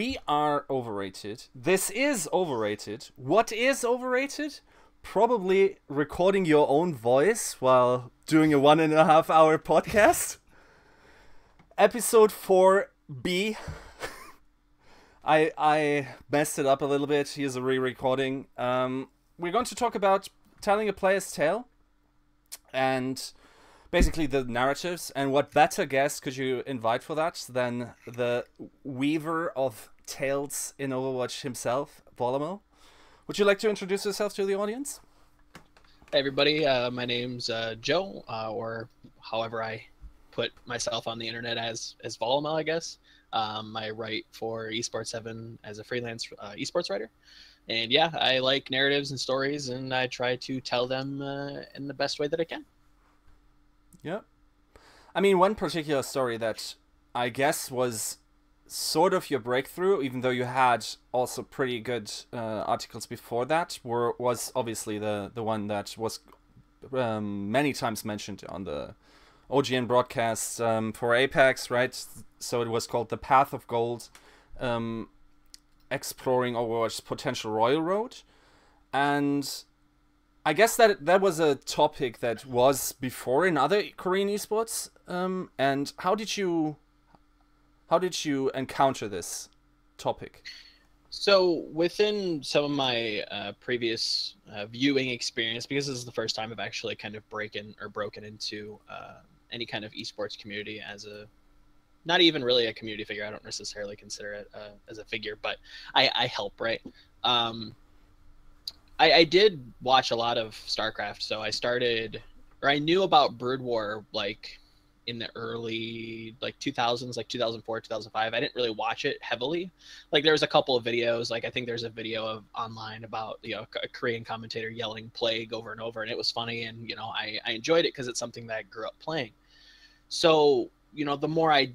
We are overrated. This is overrated. What is overrated? Probably recording your own voice while doing a 1.5 hour podcast. Episode 4B. I messed it up a little bit. Here's a re-recording. We're going to talk about telling a player's tale and basically the narratives, and what better guest could you invite for that than the weaver of tales in Overwatch himself, Volamel. Would you like to introduce yourself to the audience? Hey everybody, my name's Joe, or however I put myself on the internet as Volamel, I guess. I write for Esports 7 as a freelance esports writer. And yeah, I like narratives and stories, and I try to tell them in the best way that I can. Yeah. I mean, one particular story that I guess was sort of your breakthrough, even though you had also pretty good articles before that, was obviously the one that was many times mentioned on the OGN broadcast for Apex, right? So it was called The Path of Gold, exploring Overwatch's potential Royal Road. And I guess that was a topic that was before in other Korean esports. And how did you encounter this topic? So within some of my previous viewing experience, because this is the first time I've actually kind of broken into any kind of esports community as a, not even really a community figure. I don't necessarily consider it as a figure, but I help, right? I did watch a lot of StarCraft, so I knew about Brood War like in the early 2000s, like 2004, 2005. I didn't really watch it heavily. Like there was a couple of videos, like I think there's a video of online about, a Korean commentator yelling plague over and over, and it was funny, and I enjoyed it because it's something that I grew up playing. So, the more I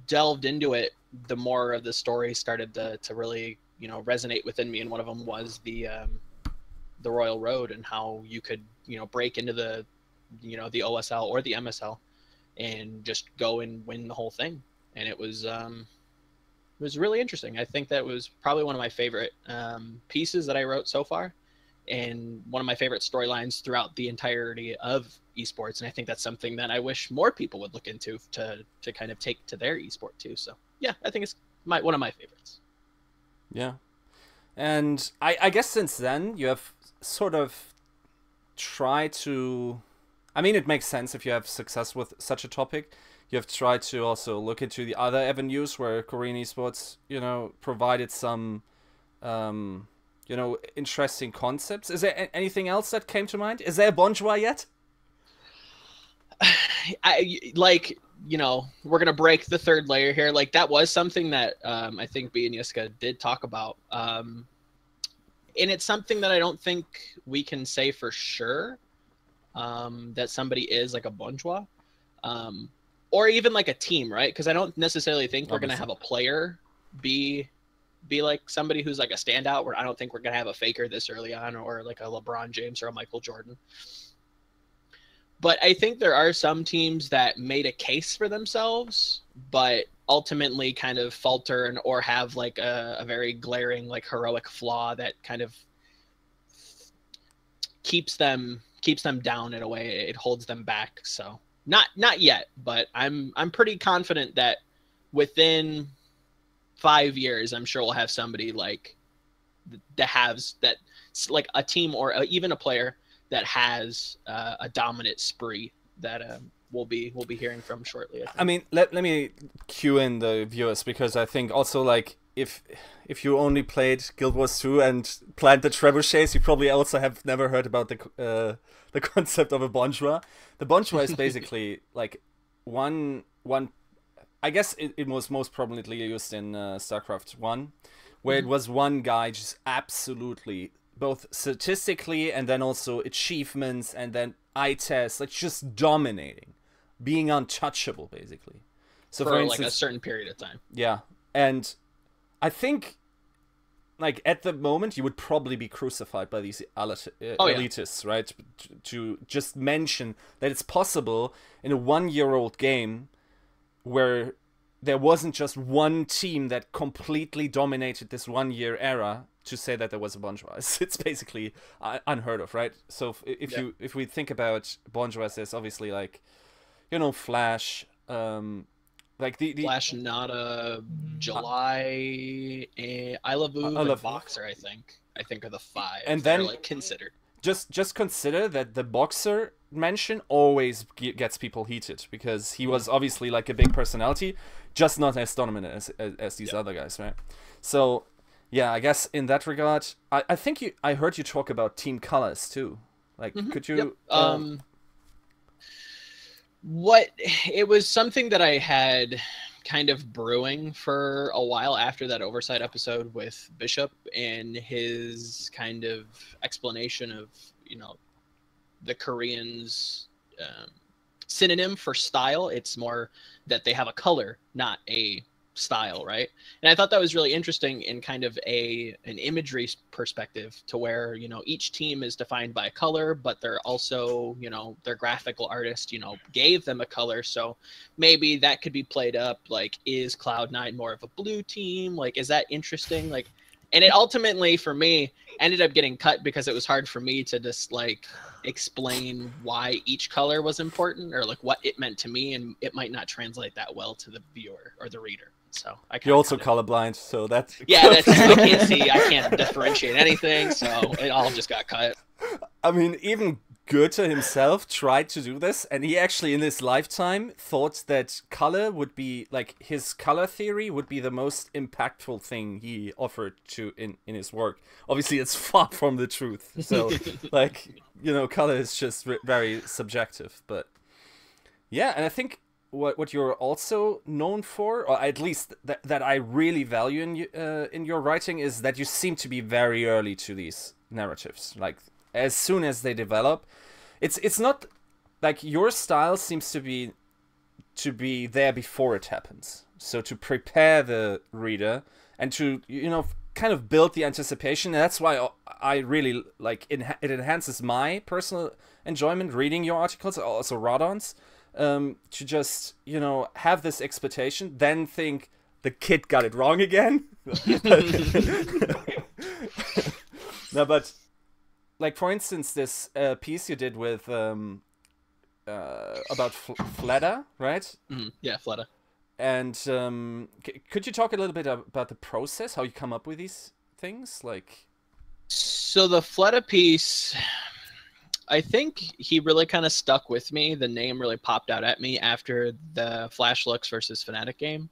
delved into it, the more of the story started to really, resonate within me, and one of them was the Royal Road, and how you could, break into the OSL or the MSL and just go and win the whole thing. And it was really interesting. I think that was probably one of my favorite pieces that I wrote so far, and one of my favorite storylines throughout the entirety of esports. And I think that's something that I wish more people would look into to kind of take to their esport too. So yeah, I think it's one of my favorites. Yeah. And I guess since then you have sort of tried to, I mean, it makes sense if you have success with such a topic. You have tried to also look into the other avenues where Korean esports, provided some, interesting concepts. Is there anything else that came to mind? Is there a Bonjour yet? We're gonna break the third layer here. Like that was something that I think B and Yiska did talk about, and it's something that I don't think we can say for sure that somebody is like a Bonjour, or even like a team, right? Because I don't necessarily think we're gonna have a player be like somebody who's like a standout. Where I don't think we're gonna have a faker this early on, or like a LeBron James or a Michael Jordan. But I think there are some teams that made a case for themselves, but ultimately kind of falter or have like a very glaring, like heroic flaw that kind of keeps them down in a way. It holds them back. So not yet, but I'm pretty confident that within 5 years, I'm sure we'll have somebody like that, like a team or even a player that has a dominant spree that we'll be hearing from shortly. I mean, let me cue in the viewers, because I think also, like, if you only played Guild Wars 2 and planned the trebuchets, you probably also have never heard about the concept of a Bonjour. The Bonjour is basically like one. I guess it was most prominently used in StarCraft 1, where it was one guy just absolutely, both statistically and then also achievements and then eye tests, like just dominating, being untouchable basically. So for instance, like a certain period of time. Yeah, and I think like at the moment you would probably be crucified by these elitists, right? To just mention that it's possible in a 1-year-old game where there wasn't just one team that completely dominated this 1 year era to say that there was a bourgeois. It's basically unheard of, right? So if we think about bourgeois, there's obviously like, you know, Flash, like the Flash, Nada, July, and I Love Move, and Boxer. I think are the 5. And then like considered. Just consider that the Boxer mention always gets people heated, because he was obviously like a big personality, just not as dominant as these other guys, right? So yeah, I guess in that regard, I think I heard you talk about team colors too. Like, could you? What it was something that I had kind of brewing for a while after that Oversight episode with Bishop and his kind of explanation of, you know, the Koreans' synonym for style. It's more that they have a color, not a style, right? And I thought that was really interesting in kind of an imagery perspective, to where, you know, each team is defined by a color, but they're also, you know, their graphical artist, you know, gave them a color. So maybe that could be played up, like, is Cloud9 more of a blue team? Like, is that interesting? Like, and it ultimately for me ended up getting cut because it was hard for me to just like explain why each color was important, or like what it meant to me, and it might not translate that well to the viewer or the reader. So you're also colorblind, so that's I can't see, I can't differentiate anything, so it all just got cut. I mean, even Goethe himself tried to do this, and he actually in his lifetime thought that color would be, like, his color theory would be the most impactful thing he offered to in his work. Obviously, it's far from the truth. So, like, you know, color is just very subjective. But yeah, and I think what you're also known for, or at least that I really value in your writing, is that you seem to be very early to these narratives. Like, as soon as they develop, it's not like your style seems to be there before it happens. So to prepare the reader and to, you know, kind of build the anticipation. And that's why I really like it enhances my personal enjoyment reading your articles, also Radon's, to just, you know, have this expectation, then think the kid got it wrong again. No, but like, for instance, this piece you did with about Fleda, right? Yeah, Fleda. And could you talk a little bit about the process, how you come up with these things? Like, so the Fleda piece, I think he really kind of stuck with me. The name really popped out at me after the Flash Lux versus Fnatic game.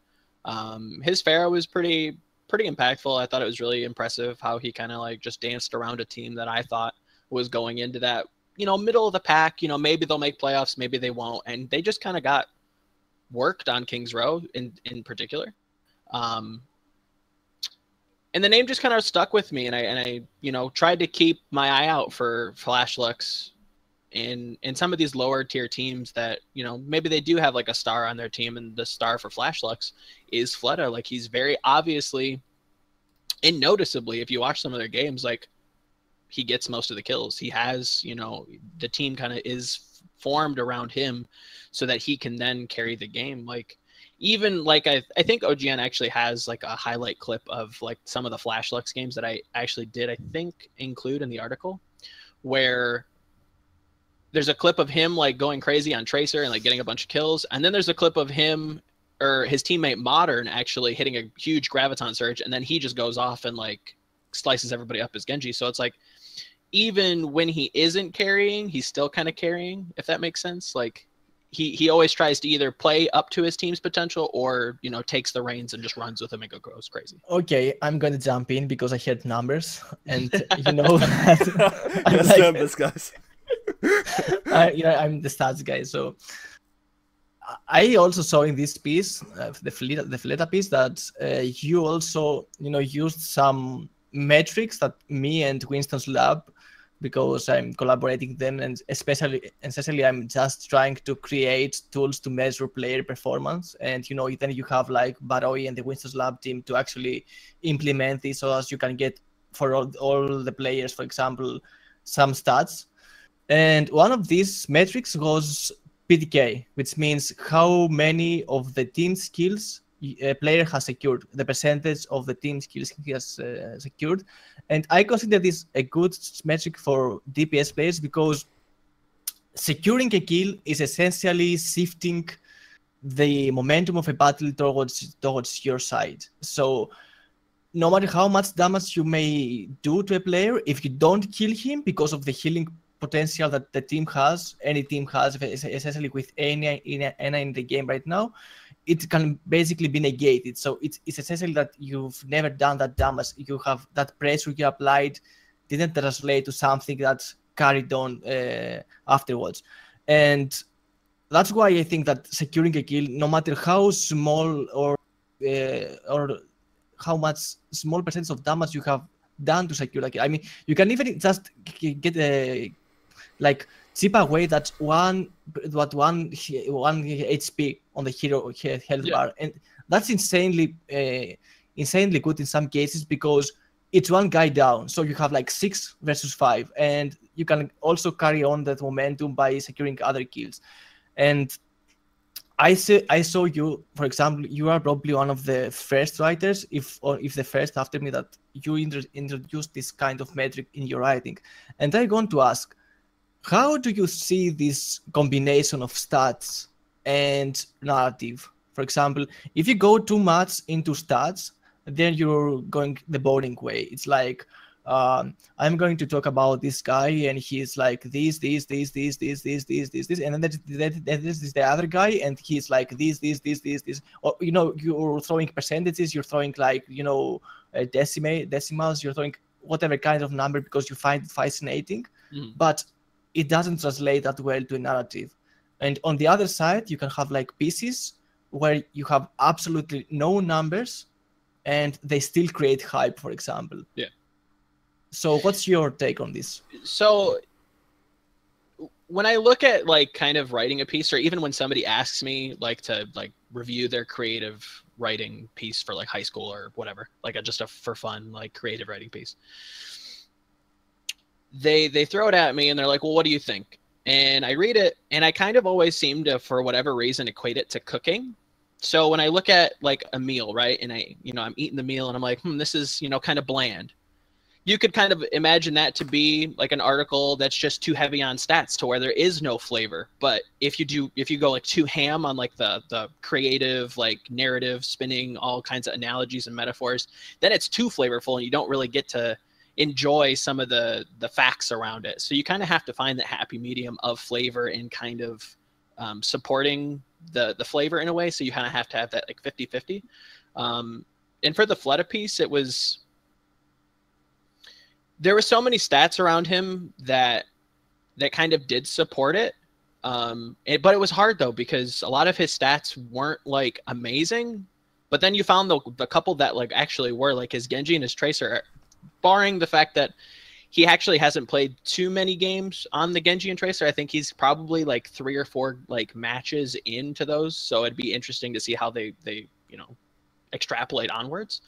His Pharaoh was pretty impactful. I thought it was really impressive how he kind of like just danced around a team that I thought was going into that, you know, middle of the pack. You know, maybe they'll make playoffs, maybe they won't, and they just kind of got worked on Kings Row in particular. And the name just kind of stuck with me, and I you know, tried to keep my eye out for Flash Lux in some of these lower tier teams that, you know, maybe they do have like a star on their team, and the star for Flash Lux is Fleda. Like, he's very obviously and noticeably, if you watch some of their games, like, he gets most of the kills. He has, you know, the team kind of is formed around him so that he can then carry the game. Like, even like I think OGN actually has like a highlight clip of like some of the Flash Lux games that I actually did, I think, include in the article, where there's a clip of him like going crazy on Tracer and like getting a bunch of kills, and then there's a clip of him or his teammate Modern actually hitting a huge graviton surge, and then he just goes off and like slices everybody up as Genji. So it's like, even when he isn't carrying, he's still kind of carrying, if that makes sense. Like, he always tries to either play up to his team's potential, or, you know, takes the reins and just runs with them and goes crazy. Okay, I'm going to jump in because I heard numbers, and you know, yes, like, numbers, guys. I'm the stats guy, so I also saw in this piece, the Fleta piece, that you also, you know, used some metrics that me and Winston's lab, because I'm collaborating them, and especially I'm just trying to create tools to measure player performance. And, you know, then you have like Baroi and the Winston's lab team to actually implement this, so as you can get for all the players, for example, some stats. And one of these metrics was PTK, which means how many of the team skills a player has secured, the percentage of the team's kills he has secured. And I consider this a good metric for DPS players because securing a kill is essentially shifting the momentum of a battle towards your side. So no matter how much damage you may do to a player, if you don't kill him because of the healing potential that the team has, any team has, essentially with any in the game right now, it can basically be negated. So it's essentially that you've never done that damage. You have that pressure you applied didn't translate to something that carried on afterwards. And that's why I think that securing a kill, no matter how small or how much small percentage of damage you have done to secure a kill. I mean, you can even just get a chip away that one HP on the hero health bar, and that's insanely good in some cases because it's one guy down, so you have like 6 versus 5, and you can also carry on that momentum by securing other kills. And I saw you, for example, you are probably one of the first writers, if the first after me, that you introduced this kind of metric in your writing. And I want to ask, how do you see this combination of stats and narrative? For example, if you go too much into stats, then you're going the boring way. It's like, I'm going to talk about this guy, and he's like this, and then there's the other guy, and he's like this. Or you're throwing percentages, you're throwing like decimals, you're throwing whatever kind of number because you find it fascinating, but it doesn't translate that well to a narrative. And on the other side, you can have like pieces where you have absolutely no numbers, and they still create hype, for example. Yeah. So what's your take on this? So when I look at like kind of writing a piece, or even when somebody asks me like to like review their creative writing piece for like high school or whatever, like just a for fun, like creative writing piece, they throw it at me and they're like, well, what do you think? And I read it, and I kind of always seem to, for whatever reason, equate it to cooking. So when I look at like a meal, right, and I'm eating the meal and I'm like, this is, kind of bland. You could kind of imagine that to be like an article that's just too heavy on stats to where there is no flavor. But if you go like too ham on like the creative, like narrative spinning, all kinds of analogies and metaphors, then it's too flavorful and you don't really get to enjoy some of the facts around it. So you kind of have to find that happy medium of flavor and kind of supporting the flavor in a way. So you kind of have to have that like 50-50. And for the Fleta piece, there were so many stats around him that kind of did support it. But it was hard though, because a lot of his stats weren't like amazing, but then you found the couple that like actually were, like his Genji and his Tracer, barring the fact that he actually hasn't played too many games on the Genji and Tracer. I think he's probably like 3 or 4 like matches into those. So it'd be interesting to see how they extrapolate onwards.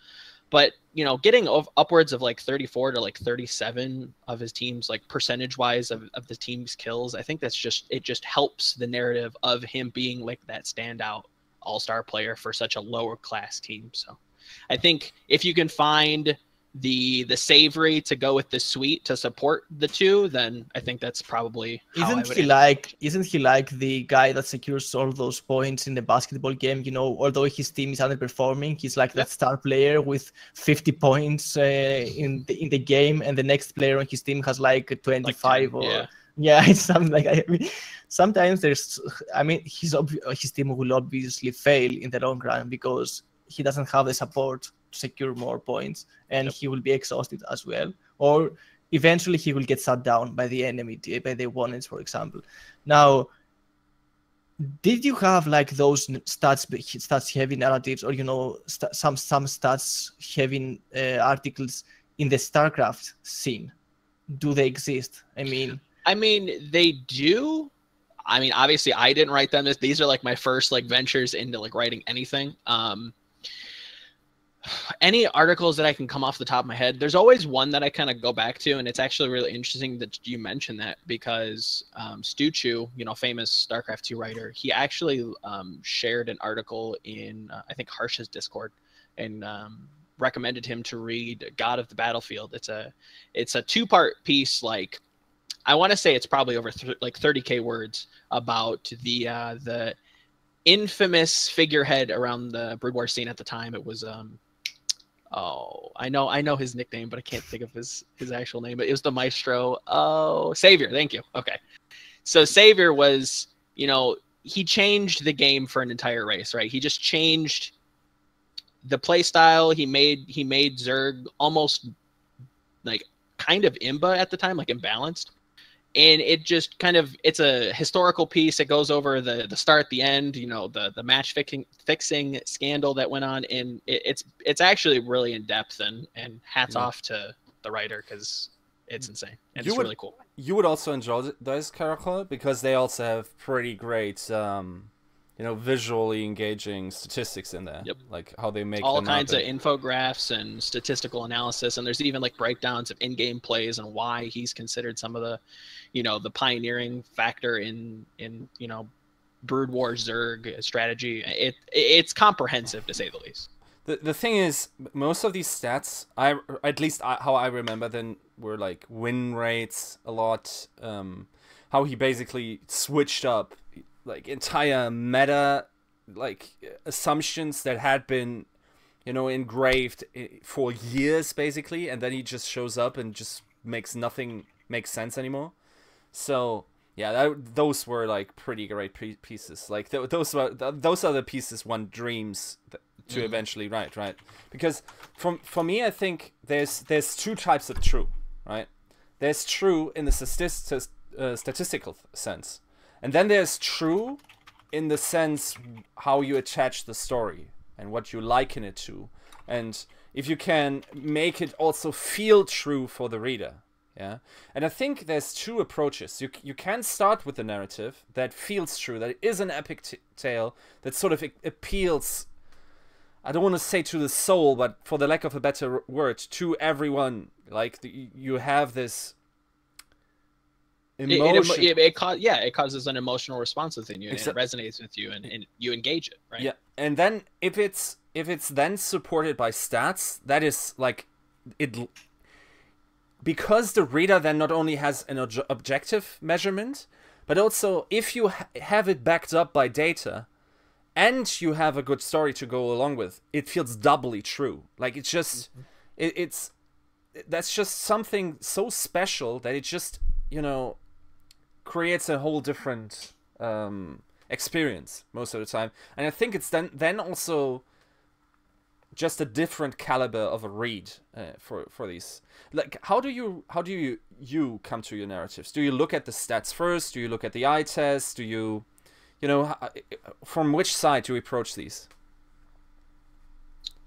But, getting upwards of like 34 to like 37 of his team's like percentage wise of the team's kills, I think it just helps the narrative of him being like that standout all-star player for such a lower class team. So I think if you can find the savory to go with the sweet to support the two, then I think that's probably how Isn't he like the guy that secures all those points in the basketball game? Although his team is underperforming, he's like that star player with 50 points in the game, and the next player on his team has like 25 like 10, it's something like. I mean, sometimes his team will obviously fail in the long run because he doesn't have the support to secure more points, and he will be exhausted as well, or eventually he will get shut down by the enemy, by the opponents, for example. Now, did you have like those stats heavy narratives, or some stats heavy articles in the StarCraft scene? Do they exist? I mean, they do. Obviously I didn't write them. These are like my first like ventures into like writing anything. Any articles that I can come off the top of my head, there's always one that I kind of go back to, and it's actually really interesting that you mentioned that because Stu Chu, famous StarCraft 2 writer, he actually shared an article in I think Harsh's Discord, and recommended him to read God of the Battlefield. It's a two-part piece. Like, I want to say it's probably over like 30K words about the infamous figurehead around the Brood War scene at the time. It was I know his nickname, but I can't think of his actual name. But it was the Maestro. Oh, Savior. Thank you. Okay. So Savior was, he changed the game for an entire race, right? He just changed the play style. He made Zerg almost like kind of imba at the time, like imbalanced. And it just it's a historical piece. It goes over the start, the end, the match fixing scandal that went on. And it's actually really in depth, and hats off to the writer, because it's insane. And it's really cool. You would also enjoy those characters because they also have pretty great, visually engaging statistics in there. Yep. Like how they make all them kinds up of infographics and statistical analysis, and there's even like breakdowns of in-game plays and why he's considered some of the, the pioneering factor in Brood War Zerg strategy. It's comprehensive, to say the least. The thing is, most of these stats, how I remember them, were like win rates a lot. How he basically switched up like entire meta, like assumptions that had been, engraved for years basically, and then he just shows up and just makes nothing make sense anymore. So yeah, those were like pretty great pieces. Like those are the pieces one dreams to eventually write, right? Because for me, I think there's two types of true, right? There's true in the statistical sense, and then there's true in the sense how you attach the story and what you liken it to, and if you can make it also feel true for the reader. Yeah, and I think there's two approaches. You can start with the narrative that feels true, that it is an epic tale that sort of appeals, I don't want to say to the soul, but for the lack of a better word, to everyone. Like you have this emotion. It causes an emotional response within you, and it resonates with you, and you engage it, right? Yeah, and then if it's then supported by stats, that is like it. Because the reader then not only has an objective measurement, but also if you have it backed up by data, and you have a good story to go along with, it feels doubly true. Like it's just, that's just something so special that it just, creates a whole different experience most of the time. And I think it's then also just a different caliber of a read for these. Like, how do you come to your narratives? Do you look at the stats first? Do you look at the eye test? Do you, from which side do you approach these?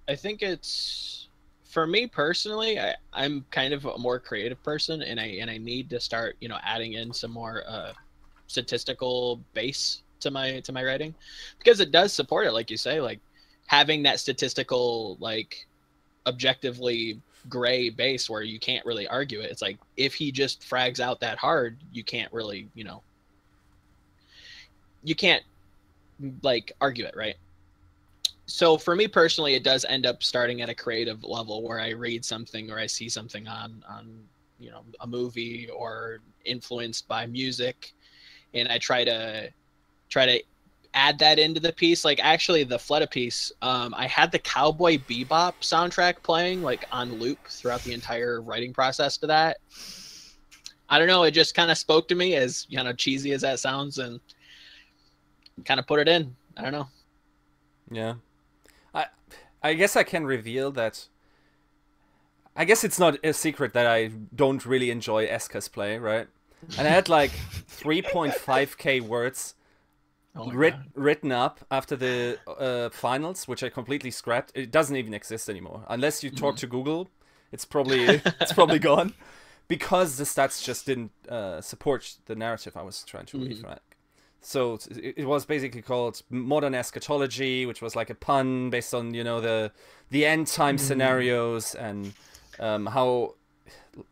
I think it's, for me personally, I'm kind of a more creative person, and I need to start, adding in some more statistical base to my writing, because it does support it, like you say, like having that statistical, like objectively gray base where you can't really argue it. It's like if he just frags out that hard, you can't really, you can't like argue it, right? So for me personally, it does end up starting at a creative level where I read something or I see something on a movie or influenced by music, and I try to add that into the piece. Like actually the Fleta piece, I had the Cowboy Bebop soundtrack playing like on loop throughout the entire writing process to that. I don't know, it just kind of spoke to me, as cheesy as that sounds, and kind of put it in. I don't know. Yeah. I guess I can reveal that. I guess it's not a secret that I don't really enjoy Eska's play, right? And I had like 3.5k words written up after the finals, which I completely scrapped. It doesn't even exist anymore. Unless you talk to Google, it's probably gone, because the stats just didn't support the narrative I was trying to read, right? So it was basically called Modern Eschatology, which was like a pun based on, you know, the end time scenarios, and how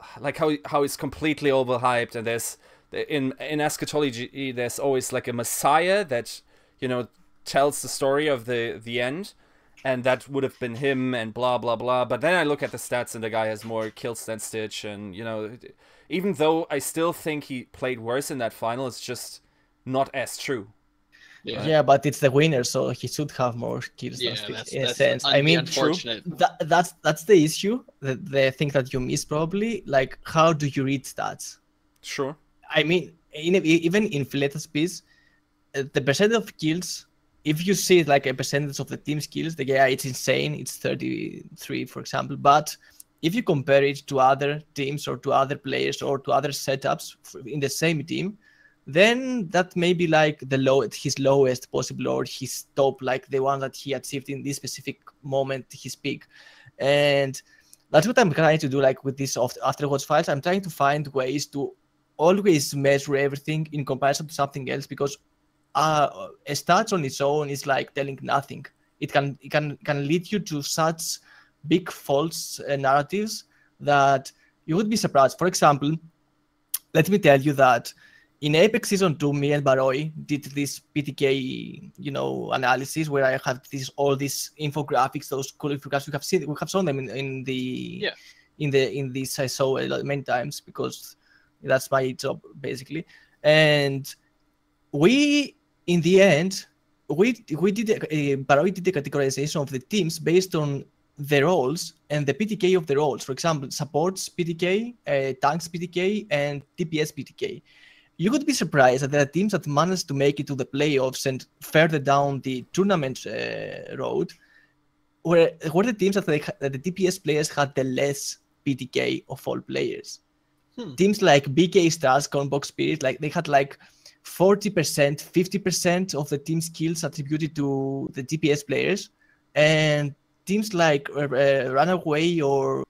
it's completely overhyped. And there's in Eschatology there's always like a messiah that, you know, tells the story of the end, and that would have been him, and blah blah blah. But then I look at the stats, and the guy has more kills than Stitch, and, you know, even though I still think he played worse in that final, it's just not as true. Yeah. Yeah, but it's the winner, so he should have more kills than Stitch, in a sense. I mean, unfortunate. That's the issue. The thing that you miss probably. Like, how do you read stats? Sure. I mean, even in Fleta's piece, the percentage of kills, if you see like a percentage of the team's kills, it's insane. It's 33, for example. But if you compare it to other teams or to other players or to other setups in the same team, then that may be like his lowest possible, or his top, like the one that he achieved in this specific moment, his peak. And that's what I'm trying to do, like with this Afterwatch files. I'm trying to find ways to always measure everything in comparison to something else, because a stats on its own is like telling nothing. It can lead you to such big false narratives that you would be surprised. For example, let me tell you that in Apex Season 2, me and Baroy did this PTK, you know, analysis where I have all these infographics, those cool infographics. We have shown them in this I saw many times, because that's my job basically. And we, in the end, we did Baroy did the categorization of the teams based on the roles and the PTK of the roles. For example, supports PTK, tanks PTK, and DPS PTK. You could be surprised that there are teams that managed to make it to the playoffs and further down the tournament road, were the teams that the DPS players had the less PTK of all players. Teams like BK Stars, Combox Spirit, like they had like 40%, 50% of the team's kills attributed to the DPS players, and teams like Runaway or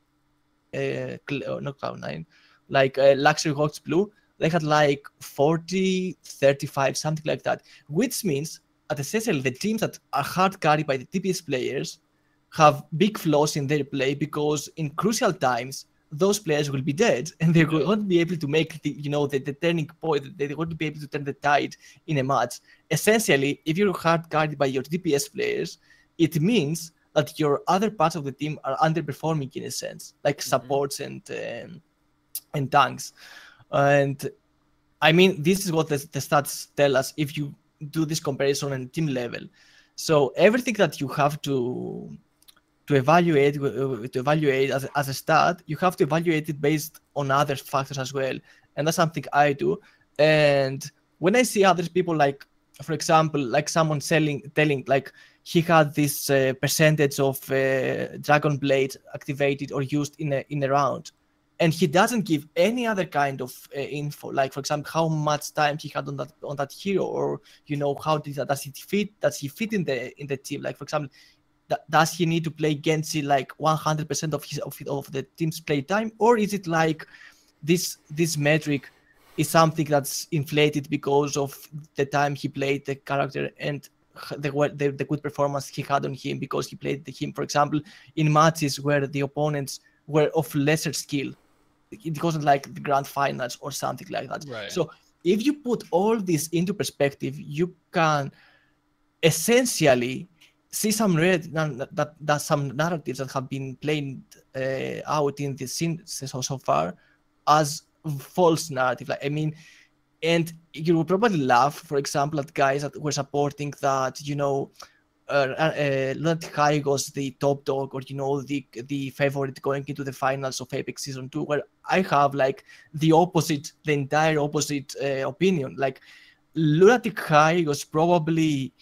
not Cloud9, like Luxury Hawks Blue, they had like 40, 35, something like that, which means at essentially the teams that are hard carried by the DPS players have big flaws in their play, because in crucial times those players will be dead, and they won't be able to make the turning point. They won't be able to turn the tide in a match. Essentially, if you're hard carried by your DPS players, it means that your other parts of the team are underperforming in a sense, like supports and tanks. And I mean, this is what the stats tell us if you do this comparison on team level. So everything that you have to evaluate as a stat, you have to evaluate it based on other factors as well. And that's something I do. And when I see other people, like, for example, like someone telling like he had this percentage of Dragon Blade activated or used in a round, and he doesn't give any other kind of info, like for example how much time he had on that hero, or how does he fit in the team. Like for example, does he need to play Genji like 100% of the team's play time, or is it like this metric is something that's inflated because of the time he played the character and the good performance he had on him because he played him, for example, in matches where the opponents were of lesser skill. It wasn't like the grand finals or something like that. Right. So if you put all this into perspective, you can essentially see some some narratives that have been played out in the scene so far as false narrative. Like, I mean, and you will probably laugh, for example, at guys that were supporting that, Lunatic High was the top dog, or the favorite going into the finals of Apex Season 2, where I have like the entire opposite opinion. Like, Lunatic High was probably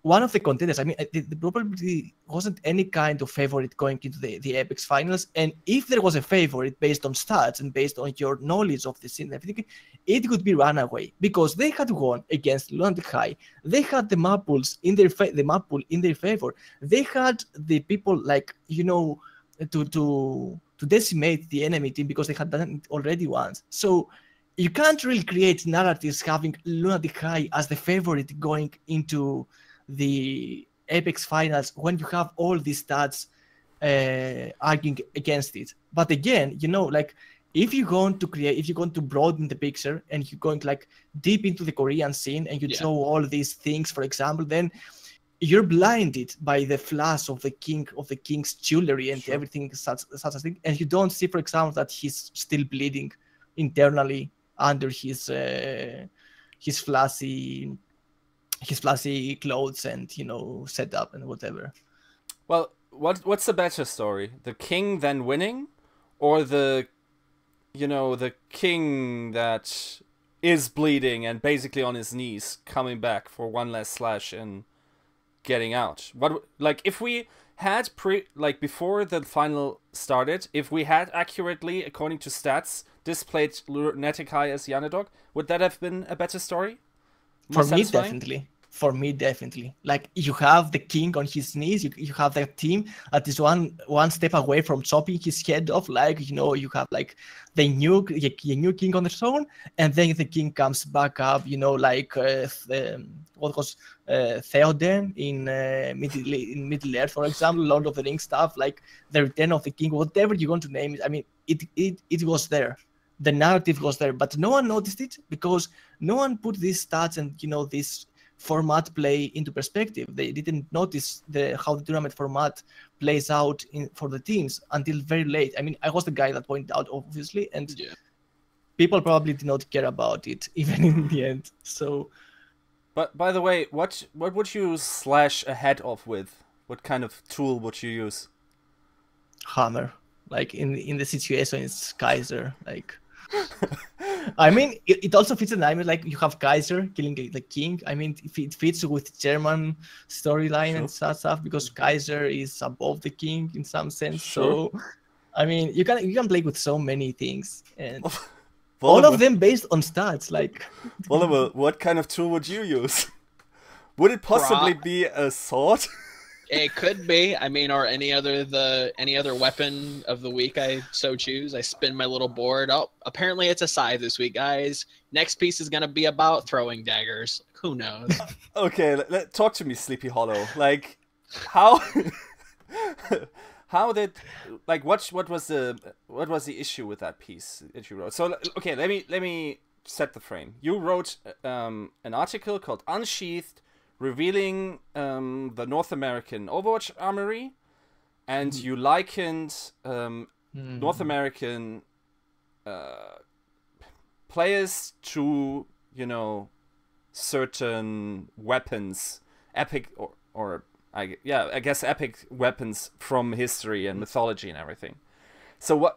one of the contenders. I mean, there probably wasn't any kind of favorite going into the Apex finals. And if there was a favorite based on stats and based on your knowledge of the scene and everything, it could be Runaway, because they had won against Lunatic High. They had the map pools in their favor. They had the people like to decimate the enemy team because they had done it already once. So you can't really create narratives having Lunatic High as the favorite going into the Apex finals when you have all these stats arguing against it. But again, you know, like if you're going to broaden the picture and you're going like deep into the Korean scene and you show all these things, for example, then you're blinded by the flash of the king's jewelry and everything such a thing, and you don't see, for example, that he's still bleeding internally under his flashy clothes and, you know, setup and whatever. Well, what's the better story? The king then winning, or the king that is bleeding and basically on his knees coming back for one last slash and getting out? What, like, if we had before the final started, if we had accurately, according to stats, displayed Lunatic High as the underdog, would that have been a better story? For me, definitely. Like, you have the king on his knees, you have the team that is one step away from chopping his head off. Like, you know, you have like the new king on the throne, and then the king comes back up, you know, like what was Theoden in Middle Earth, for example, Lord of the Rings stuff, like the return of the king, whatever you want to name it. I mean, it was there. The narrative was there, but no one noticed it because no one put these stats and, you know, this format play into perspective. They didn't notice how the tournament format plays out for the teams until very late. I mean, I was the guy that pointed out, obviously, and people probably did not care about it even in the end. So, but by the way, what would you slash ahead of with? What kind of tool would you use? Hammer. Like in the situation, it's Kaiser. Like, I mean, it also fits in. I mean, like, you have Kaiser killing the king. I mean, it fits with German storyline and such stuff because Kaiser is above the king in some sense. So, I mean, you can play with so many things, and all of them based on stats. Like, Volamel, what kind of tool would you use? Would it possibly be a sword? It could be. I mean, or any other weapon of the week I so choose. I spin my little board. Oh, apparently it's a scythe this week, guys. Next piece is gonna be about throwing daggers. Who knows? Okay, talk to me, Sleepy Hollow. Like, how did, like, what was the issue with that piece that you wrote? So okay, let me set the frame. You wrote an article called Unsheathed, revealing the North American Overwatch armory, and you likened North American players to, you know, certain weapons, epic or I guess epic weapons from history and mythology and everything. So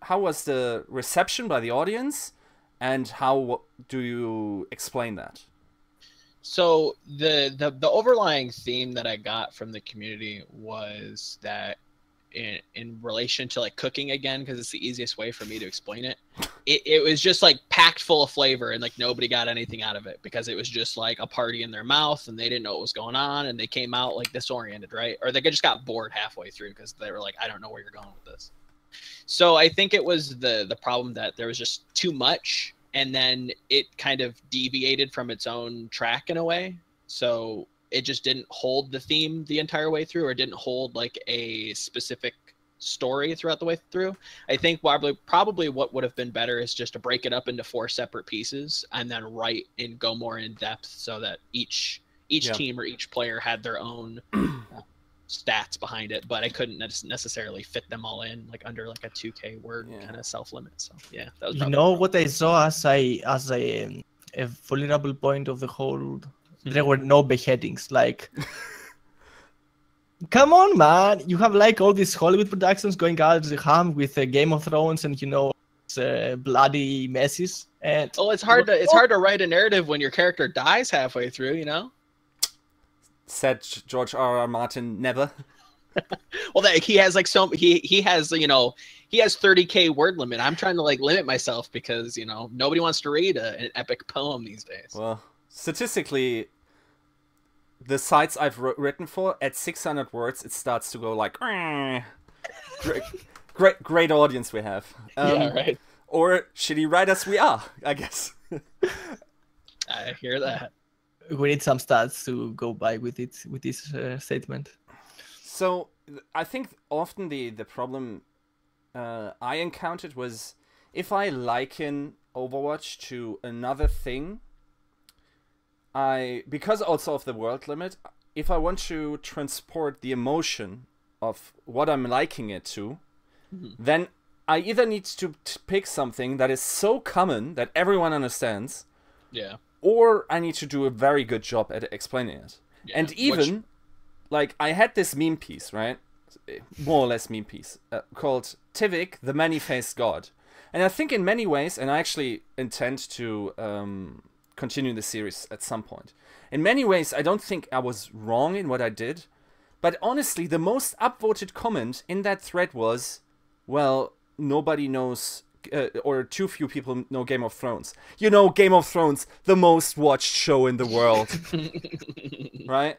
how was the reception by the audience, and how do you explain that? So the overlying theme that I got from the community was that in relation to like cooking again, because it's the easiest way for me to explain it, it was just like packed full of flavor and like nobody got anything out of it because it was just like a party in their mouth and they didn't know what was going on and they came out like disoriented, right? Or they just got bored halfway through because they were like, I don't know where you're going with this. So I think it was the problem that there was just too much, and then it kind of deviated from its own track in a way. So it just didn't hold the theme the entire way through, or didn't hold like a specific story throughout the way through. I think probably what would have been better is just to break it up into 4 separate pieces and then write and go more in depth so that each team or each player had their own stats behind it, but I couldn't necessarily fit them all in like under like a 2K word kind of self limit. So yeah, that was, you know, what I saw as a vulnerable point of the whole. There were no beheadings. Like, come on, man! You have like all these Hollywood productions going out the ham with Game of Thrones and, you know, bloody messes. And it's hard to write a narrative when your character dies halfway through, you know. Said George R.R. Martin, never. Well, that he has like he has, you know, he has 30K word limit. I'm trying to like limit myself because, you know, nobody wants to read an epic poem these days. Well, statistically, the sites I've written for, at 600 words, it starts to go like, great audience we have. Yeah, right. or shitty writers we are, I guess. I hear that. We need some stats to go by with it with this statement. So I think often the problem I encountered was if I liken Overwatch to another thing, because also of the world limit, if I want to transport the emotion of what I'm liking it to, then I either need to pick something that is so common that everyone understands, Yeah. or I need to do a very good job at explaining it. Yeah. And even, like, I had this meme piece, right? More or less meme piece, called Tivik, the Many-Faced God. And I think in many ways, and I actually intend to continue the series at some point. In many ways, I don't think I was wrong in what I did. But honestly, the most upvoted comment in that thread was, well, nobody knows, or too few people know Game of Thrones. You know, Game of Thrones, the most watched show in the world. Right?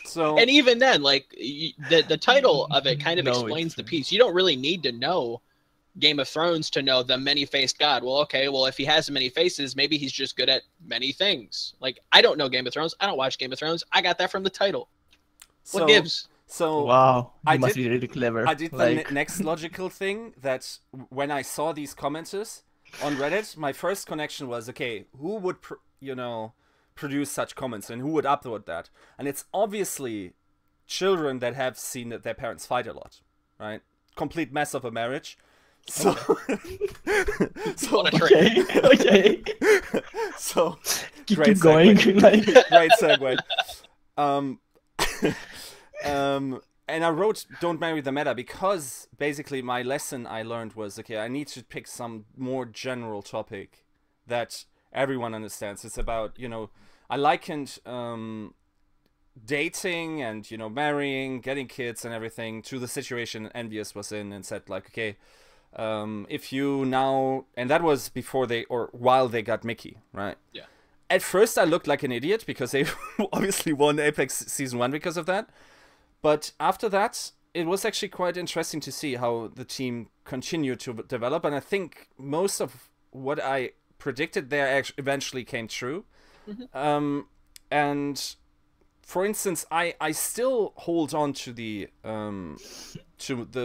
So, and even then, like, the title of it kind of explains the piece. You don't really need to know Game of Thrones to know the many-faced god. Well, okay, well, if he has many faces, maybe he's just good at many things. Like, I don't know Game of Thrones. I don't watch Game of Thrones. I got that from the title. What gives? So wow, you must be really clever. I did the next logical thing, that when I saw these commenters on Reddit, my first connection was, okay, who would, produce such comments and who would upload that? And it's obviously children that have seen their parents fight a lot, right? Complete mess of a marriage. So, okay. So keep great going. Great segue. And I wrote "Don't marry the meta" because basically my lesson I learned was, okay, I need to pick some more general topic that everyone understands. It's about, I likened dating and, marrying, getting kids and everything to the situation Envious was in, and said, like, okay, if you now, and that was before while they got Mickey, right? Yeah. At first I looked like an idiot because they obviously won Apex Season 1 because of that. But after that, it was actually quite interesting to see how the team continued to develop. And I think most of what I predicted there eventually came true. Mm-hmm. And for instance, I still hold on to the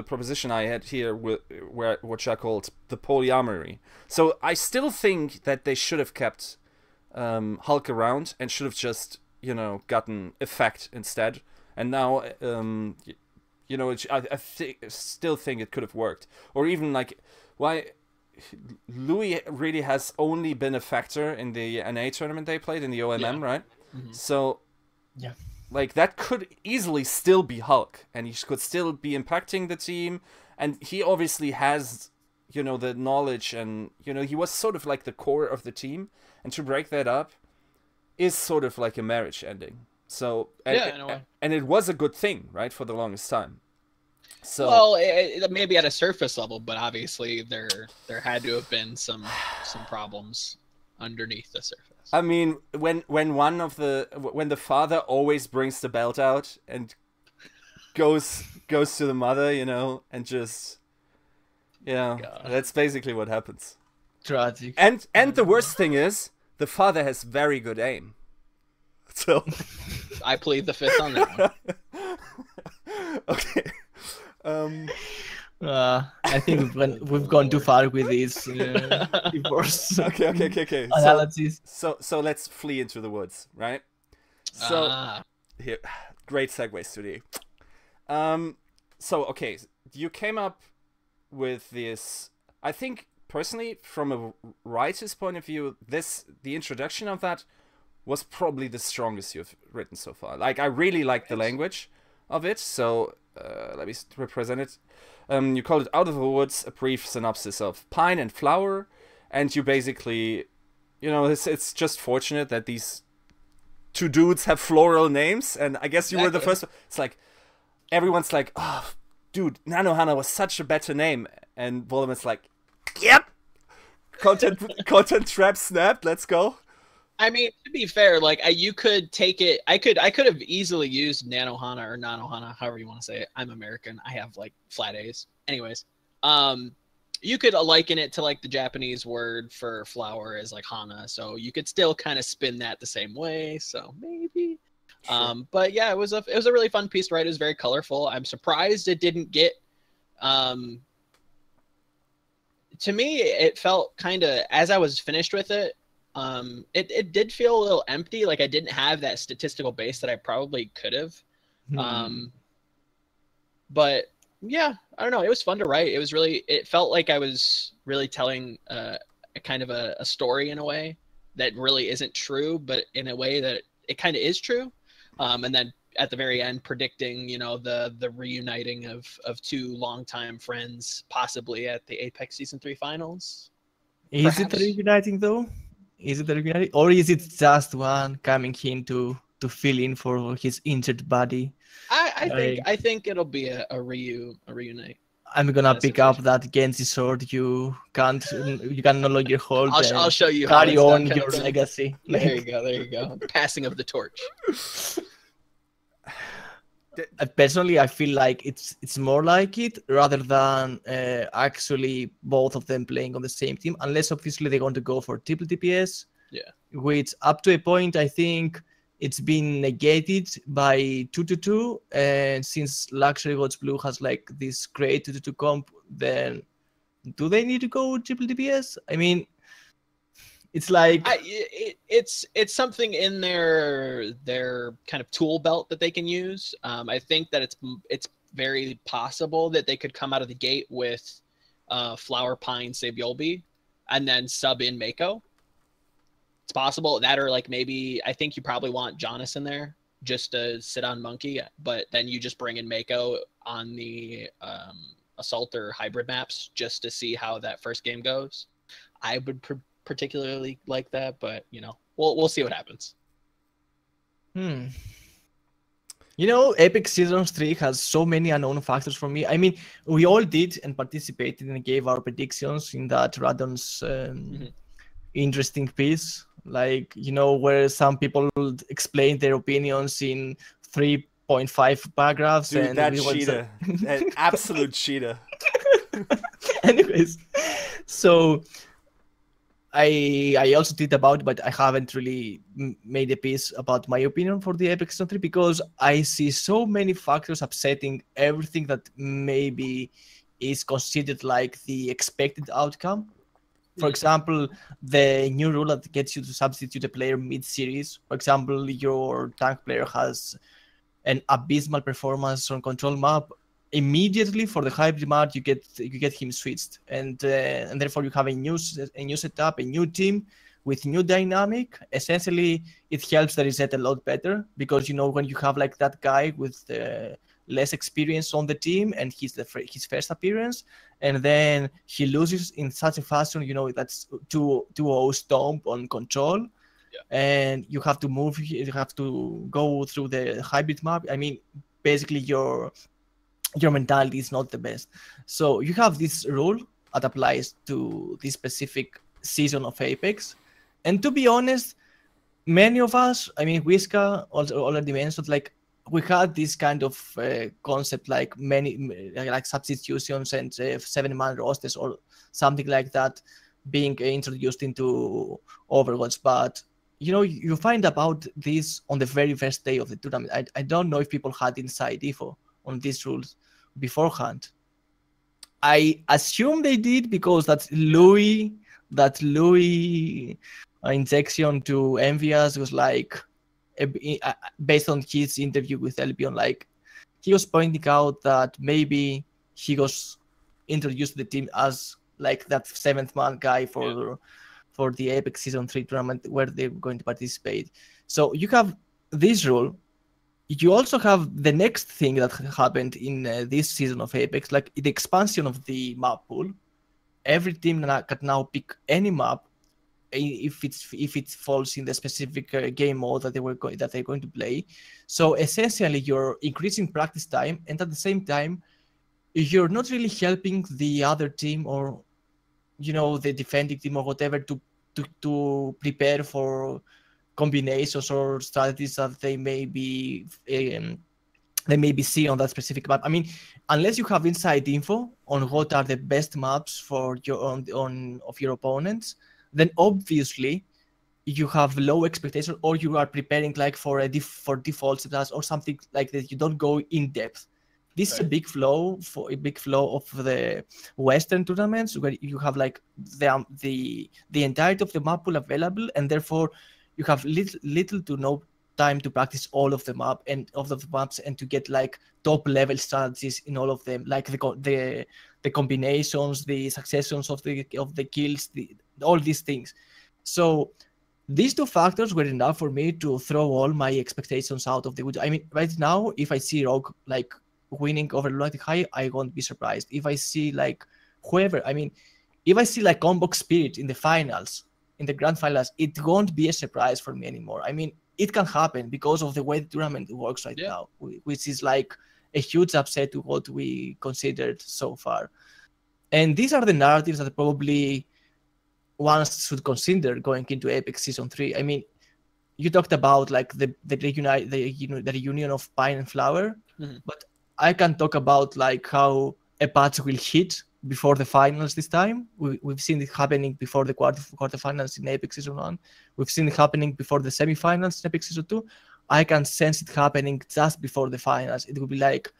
proposition I had here, which I called the polyamory. So I still think that they should have kept Hulk around and should have just, gotten Effect instead. And now, I still think it could have worked. Or even, like, why Louis really has only been a factor in the NA tournament they played, in the OMM, right? Mm-hmm. So, yeah, like, that could easily still be Hulk, and he could still be impacting the team. And he obviously has, the knowledge, and, he was sort of like the core of the team. And to break that up is sort of like a marriage ending. So, and it was a good thing, right, for the longest time. So, well, it maybe at a surface level, but obviously there had to have been some problems underneath the surface. I mean, when the father always brings the belt out and goes to the mother, and just, that's basically what happens. Tragic. And the worst thing is, the father has very good aim. So I plead the fifth on that one. Okay. I think we've gone too far with this divorce. Okay. Analysis. So let's flee into the woods, right? So here, great segues today. So okay, you came up with this. I think personally, from a writer's point of view, the introduction of that was probably the strongest you've written so far. Like, I really like the language of it, so let me represent it. You called it Out of the Woods, a brief synopsis of pine and flower, and you basically, it's just fortunate that these two dudes have floral names, and I guess you were the first. It's like, everyone's like, oh, dude, Nanohana was such a better name, and Volamel's like, yep! Content trap snapped, let's go. I mean, to be fair, like, you could take it. I could have easily used Nanohana or Nanohana, however you want to say it. I'm American. I have, like, flat A's. Anyways, you could liken it to like the Japanese word for flower is like hana, so you could still kind of spin that the same way. So maybe, but yeah, it was a really fun piece to write. It was very colorful. I'm surprised it didn't get. To me, it felt kind of as I was finished with it. It did feel a little empty. Like I didn't have that statistical base that I probably could have. But yeah, I don't know. It was fun to write. It was really. It felt like I was really telling a kind of a story in a way that really isn't true, but in a way that it kind of is true. And then at the very end, predicting, you know, the reuniting of two longtime friends, possibly at the Apex Season 3 finals. Is it reuniting though? Is it reuniting, or is it just one coming in to fill in for his injured body? I think it'll be a reunite. I'm gonna pick up that Genji sword you can no longer hold. I'll show you. Carry on your legacy. There you go. There you go. Passing of the torch. Personally, I feel like it's more like it rather than actually both of them playing on the same team, unless obviously they're going to go for triple DPS. Yeah. Which up to a point, I think it's been negated by 2-2, and since Luxury Gods Blue has like this great 2-2 comp, then do they need to go triple DPS? I mean, it's like it's something in their kind of tool belt that they can use. I think that it's very possible that they could come out of the gate with Flower Pine Sabiolbi and then sub in Mako. It's possible that, or like maybe I think you probably want Jonas in there just to sit on Monkey, but then you just bring in Mako on the Assault or Hybrid maps just to see how that first game goes. I would particularly like that, but you know, we'll see what happens. You know, Epic Season 3 has so many unknown factors for me. I mean, we all did and participated and gave our predictions in that Radon's interesting piece. Like, you know, where some people explain their opinions in 3.5 paragraphs. Dude, and that cheater. An absolute cheater. Anyways, so I also did about it, but I haven't really made a piece about my opinion for the Epic Season 3 because I see so many factors upsetting everything that maybe is considered like the expected outcome. For example, the new rule that gets you to substitute a player mid-series. For example, your tank player has an abysmal performance on control map. Immediately for the hybrid map, you get him switched, and therefore you have a new setup, a new team with new dynamic. Essentially, it helps the reset a lot better because, you know, when you have like that guy with less experience on the team and his first appearance, and then he loses in such a fashion, you know, that's 2-0 stomp on control, and you have to move, you have to go through the hybrid map. I mean, basically your mentality is not the best. So you have this rule that applies to this specific season of Apex, and to be honest, many of us, I mean, Whiska also already mentioned, like, we had this kind of concept, like many like substitutions and 7-man rosters or something like that being introduced into Overwatch. But, you know, you find about this on the very first day of the tournament. I don't know if people had inside info on these rules beforehand. I assume they did because that Louis injection to Envious was like, based on his interview with Elpion, like, he was pointing out that maybe he was introduced to the team as like that 7th-man guy for the Apex Season 3 tournament where they're going to participate. So you have this rule. You also have the next thing that happened in this season of Apex, like the expansion of the map pool. Every team can now pick any map if it falls in the specific game mode that they're going to play. So essentially, you're increasing practice time, and at the same time, you're not really helping the other team or, you know, the defending team or whatever to prepare for combinations or strategies that they may be they maybe see on that specific map. I mean, unless you have inside info on what are the best maps for your of your opponents, then obviously you have low expectation, or you are preparing like for for default setups or something like that. You don't go in depth. This is a big flaw of the Western tournaments, where you have like the entirety of the map pool available, and therefore you have little to no time to practice all of the maps and to get like top level strategies in all of them, like the combinations, the successions of the kills, all these things. So these two factors were enough for me to throw all my expectations out of the wood. I mean, right now, if I see Rogue like winning over Lunatic High, I won't be surprised. If I see like whoever, I mean, if I see like Combo Spirit in the finals, in the grand finals, it won't be a surprise for me anymore. I mean, it can happen because of the way the tournament works right now, which is like a huge upset to what we considered so far. And these are the narratives that probably one should consider going into Apex Season 3. I mean, you talked about like the reunion of Pine and Flower, but I can talk about like how a patch will hit before the finals this time. We've seen it happening before the quarterfinals in Apex Season 1. We've seen it happening before the semifinals in Apex Season 2. I can sense it happening just before the finals. It will be like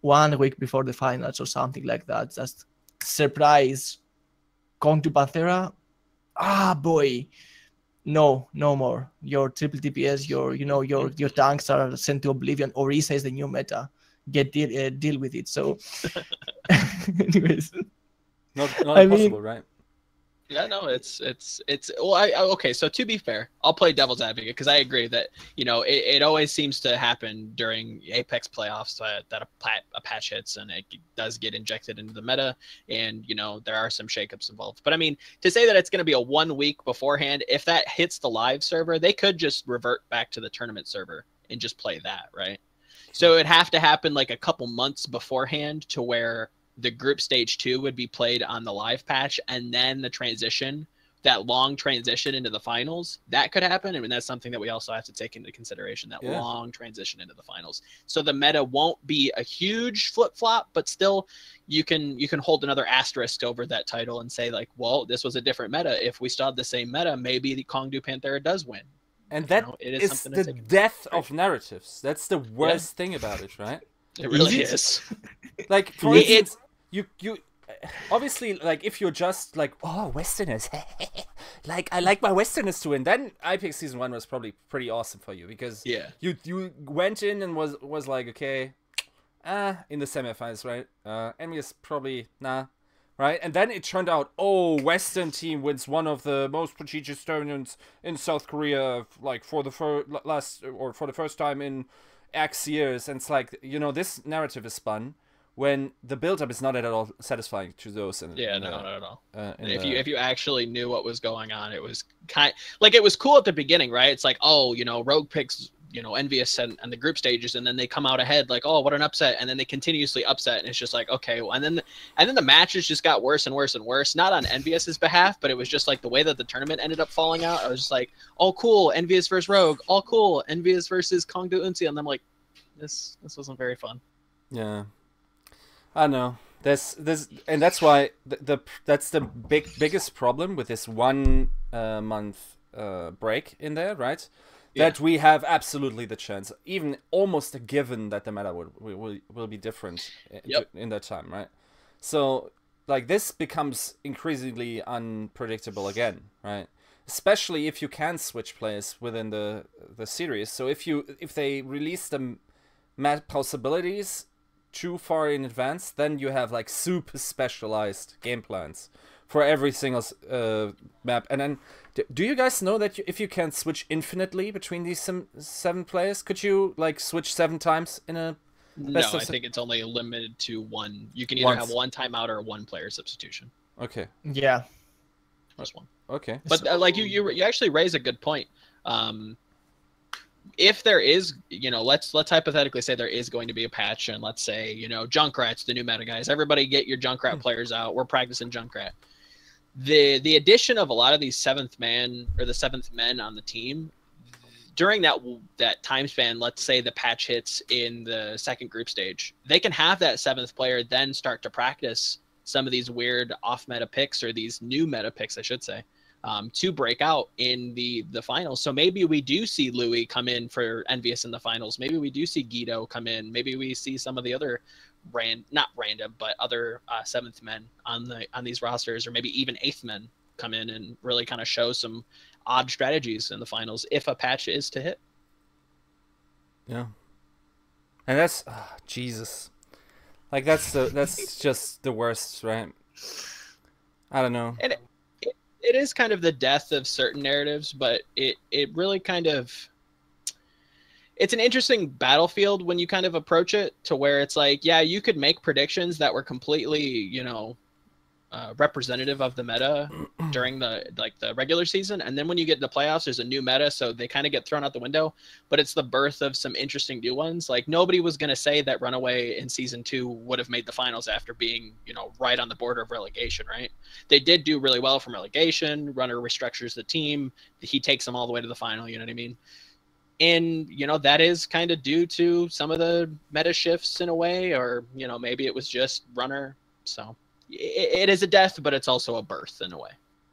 1 week before the finals or something like that. Just surprise. Kong to Panthera. Ah, boy. No more. Your triple DPS, your tanks are sent to oblivion. Orisa is the new meta. Deal with it. So, anyways, not impossible, right? Yeah, no, it's well, okay. So to be fair, I'll play devil's advocate because I agree that it always seems to happen during Apex playoffs that a patch hits and it does get injected into the meta, and there are some shakeups involved. But I mean, to say that it's going to be a 1 week beforehand, if that hits the live server, they could just revert back to the tournament server and just play that, right? So it'd have to happen like a couple months beforehand to where the group stage 2 would be played on the live patch, and then the transition, that long transition into the finals, that could happen. I mean, that's something that we also have to take into consideration, that long transition into the finals. So the meta won't be a huge flip-flop, but still you can hold another asterisk over that title and say like, well, this was a different meta. If we still have the same meta, maybe the Kongdu Panthera does win. And that is the death of narratives. That's the worst thing about it, right? It really is. Like, for instance, you obviously, like, if you're just like, oh, Westerners, like, I like my Westerners to win, then Apex Season 1 was probably pretty awesome for you, because you went in and was like, okay, in the semifinals, right? Enemy is probably, nah, right? And then it turned out, oh, Western team wins one of the most prestigious tournaments in South Korea, like, for the first time in X years, and it's like, this narrative is spun when the build-up is not at all satisfying to those. Not at all. If you actually knew what was going on, it was it was cool at the beginning, right? It's like, oh, Rogue picks, Envious and the group stages, and then they come out ahead, like, oh, what an upset, and then they continuously upset, and it's just like, okay, well, and then the matches just got worse and worse and worse, not on Envious's behalf, but it was just like the way that the tournament ended up falling out. I was just like, oh, cool, Envious versus Rogue, oh, cool, Envious versus Kongdu Unsi, and I'm like, this wasn't very fun. Yeah, I know. There's and that's why that's the biggest problem with this 1 month break in there, right? That we have absolutely the chance, even almost a given, that the meta will be different in that time, right? So, like, this becomes increasingly unpredictable again, right? Especially if you can switch players within the series. So if they release the map possibilities too far in advance, then you have like super specialized game plans for every single map. And then, do you guys know that if you can switch infinitely between these 7 players, could you like switch 7 times in a best No, I think it's only limited to 1. You can either have 1 timeout or 1 player substitution. Okay. Yeah. Just 1. Okay. But like you actually raise a good point. If there is, let's hypothetically say there is going to be a patch, and let's say, Junkrat's the new meta, guys. Everybody get your Junkrat players out. We're practicing Junkrat. The addition of a lot of these 7th men on the team, during that time span, let's say the patch hits in the second group stage, they can have that 7th player then start to practice some of these weird off meta picks, or these new meta picks, I should say, to break out in the finals. So maybe we do see Louis come in for Envious in the finals. Maybe we do see Guido come in. Maybe we see some of the other not random, but other 7th men on these rosters, or maybe even 8th men come in and really kind of show some odd strategies in the finals if a patch is to hit. Yeah. And that's Jesus. Like that's just the worst, right? I don't know. And it is kind of the death of certain narratives, but it really kind of, it's an interesting battlefield when you kind of approach it to where it's like, yeah, you could make predictions that were completely, representative of the meta during the regular season, and then when you get to the playoffs, there's a new meta, so they kind of get thrown out the window. But it's the birth of some interesting new ones. Like, nobody was going to say that Runaway in season 2 would have made the finals after being, right on the border of relegation, right? They did do really well from relegation. Runner restructures the team. He takes them all the way to the final, you know what I mean? And, that is kind of due to some of the meta shifts in a way, or, maybe it was just Runner. So it is a death, but it's also a birth in a way.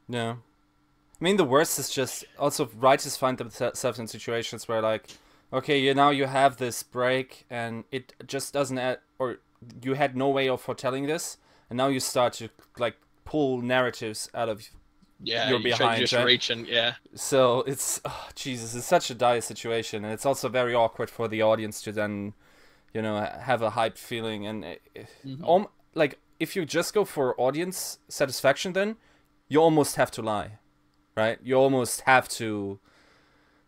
Yeah. I mean, the worst is just also writers find themselves in situations where, like, okay, now you have this break and it just doesn't or you had no way of foretelling this, and now you start to, like, pull narratives out of your behind, just right? reach and, yeah. So it's, Jesus, it's such a dire situation, and it's also very awkward for the audience to then, have a hyped feeling, and like, if you just go for audience satisfaction, then you almost have to lie, right? You almost have to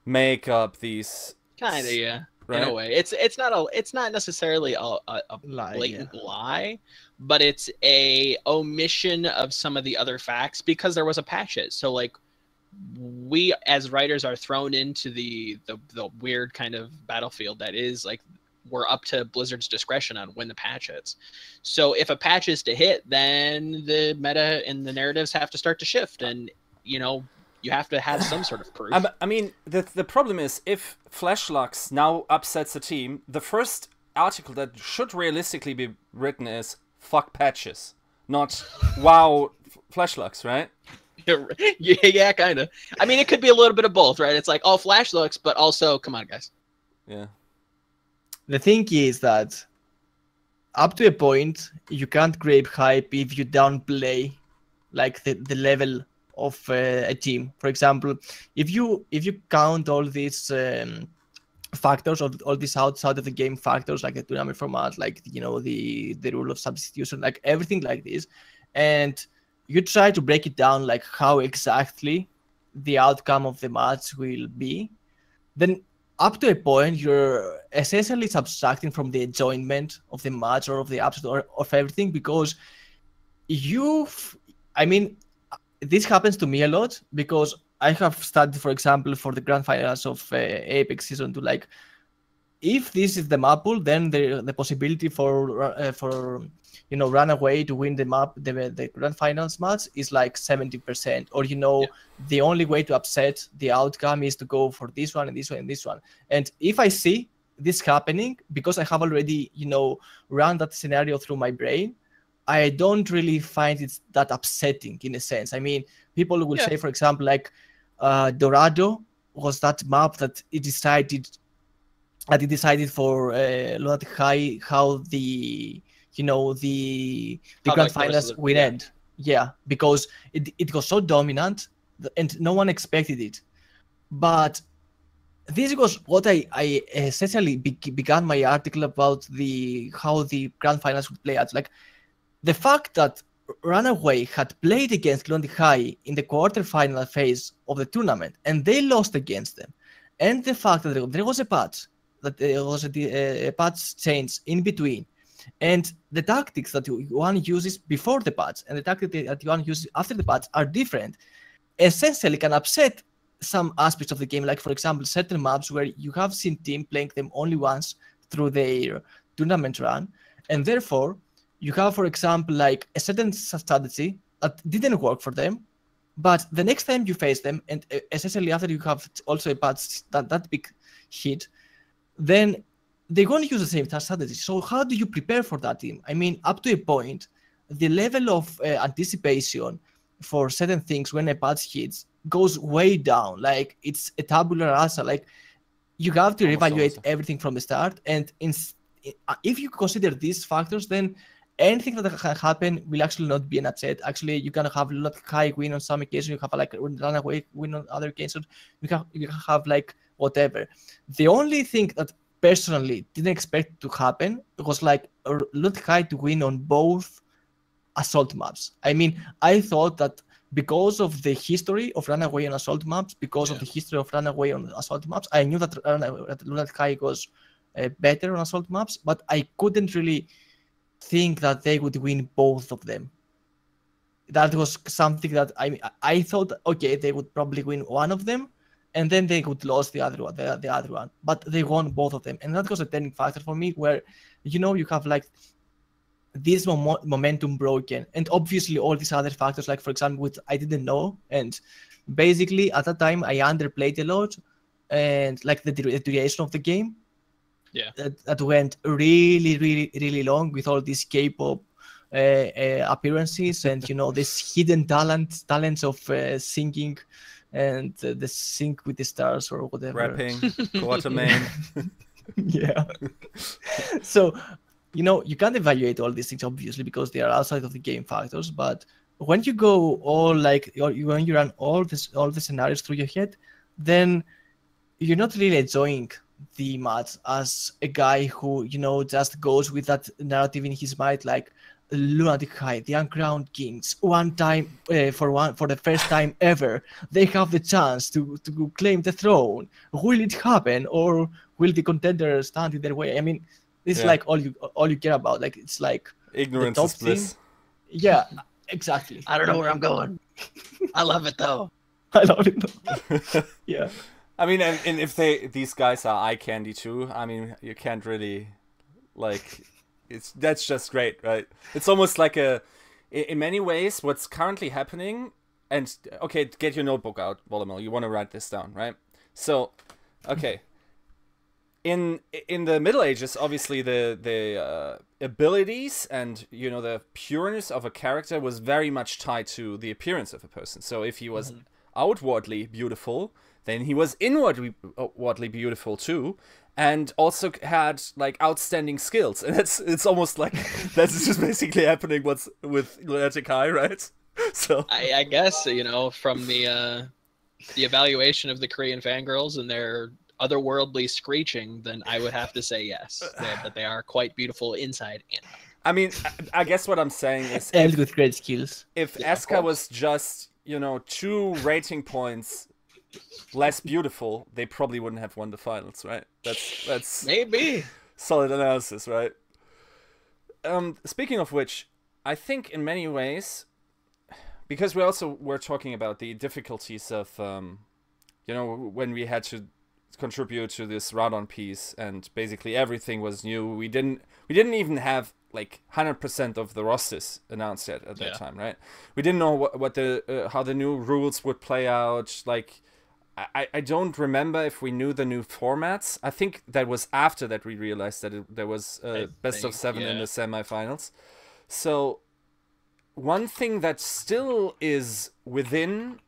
make up these kind of, yeah, right? In a way. It's not necessarily a blatant lie, but it's a omission of some of the other facts because there was a patch hit. So, like, we as writers are thrown into the weird kind of battlefield that is, like, we're up to Blizzard's discretion on when the patch hits. So if a patch is to hit, then the meta and the narratives have to start to shift, and you have to have some sort of proof. I mean, the problem is, if Fleshlux now upsets a team, the first article that should realistically be written is "fuck patches," not "wow Fleshlux," right? Yeah, kind of. I mean, it could be a little bit of both, right? It's like, oh, Fleshlux, but also, come on, guys. Yeah. The thing is that up to a point, you can't grab hype if you downplay, like, the level of a team. For example, if you count all these factors, all these outside of the game factors, like the tournament format, like, the rule of substitution, like everything like this, and you try to break it down, like how exactly the outcome of the match will be, then up to a point, you're essentially subtracting from the enjoyment of the match or of the upset or of everything, because I mean, this happens to me a lot because I have studied, for example, for the grand finals of Apex Season 2, like, if this is the map pool, then the possibility for Runaway to win the map, the grand finals match is like 70%, or the only way to upset the outcome is to go for this one and this one and this one. And if I see this happening, because I have already run that scenario through my brain, I don't really find it that upsetting in a sense. I mean, people will say, for example, like Dorado was that map that it decided for Lunatic High how the grand finals will end. Yeah, because it was so dominant and no one expected it. But this was what I essentially began my article about how the grand finals would play out. Like, the fact that Runaway had played against Lunatic High in the quarterfinal phase of the tournament and they lost against them, and the fact that there was a patch, that there was a patch change in between, and the tactics that one uses before the patch and the tactics that one uses after the patch are different, essentially can upset some aspects of the game. Like, for example, certain maps where you have seen team playing them only once through their tournament run, and therefore you have, for example, like a certain strategy that didn't work for them, But the next time you face them, and essentially after you have also a bad that big hit, then they're going to use the same strategy. So how do you prepare for that team? I mean, up to a point, the level of anticipation for certain things when a patch hits goes way down. Like it's a tabula rasa. Like you have to evaluate everything from the start. And if you consider these factors, then anything that can happen will actually not be an upset. Actually, you can have a lot high win on some occasions. You have like runaway win on other occasions. You can have like whatever. The only thing that personally didn't expect to happen was like a lot high to win on both assault maps. I mean, I thought that because of the history of runaway on assault maps, because of the history of runaway on assault maps, I knew that Lunar High was better on assault maps, but I couldn't really think that they would win both of them. That was something that I thought, okay, they would probably win one of them, and then they would lose the other one. But they won both of them, and that was a turning factor for me, where you have like this momentum broken, and obviously all these other factors, like for example, which I didn't know, and basically at that time I underplayed a lot, and like the duration of the game. Yeah, that went really, really, really long with all these K-pop appearances and this hidden talents of singing and the sync with the stars or whatever. Rapping, Quartermain. Yeah. So you can't evaluate all these things obviously because they are outside of the game factors. But when you go all when you run all the scenarios through your head, then you're not really enjoying the match as a guy who just goes with that narrative in his mind, like Lunatic High, the Uncrowned Kings, one time for the first time ever they have the chance to claim the throne. Will it happen, or will the contender stand in their way? I mean, this is like all you care about. Like it's like ignorance is bliss. Yeah, exactly. I don't know where I'm going. I love it though. I love it though. Yeah. I mean, and if these guys are eye candy too, I mean, you can't really, like, that's just great, right? It's almost like in many ways, what's currently happening, and, okay, get your notebook out, Volamel, you want to write this down, right? So, okay, in the Middle Ages, obviously the abilities and, the pureness of a character was very much tied to the appearance of a person. So if he was outwardly beautiful, then he was inwardly beautiful too, and also had like outstanding skills. And it's almost like that's just basically happening with Lunatic High, right? So I guess from the evaluation of the Korean fangirls and their otherworldly screeching, then I would have to say yes, that they are quite beautiful inside and out. I mean, I guess what I'm saying is, and with great skills. If Eska was just 2 rating points less beautiful, they probably wouldn't have won the finals, right? That's maybe solid analysis, right? Speaking of which, I think in many ways, because we're talking about the difficulties of when we had to contribute to this Radon piece and basically everything was new. We didn't even have like 100% of the rosters announced yet at that time, right? We didn't know what the how the new rules would play out. Like I don't remember if we knew the new formats. I think that was after that we realized that there was best of 7 in the semifinals. So one thing that still is within,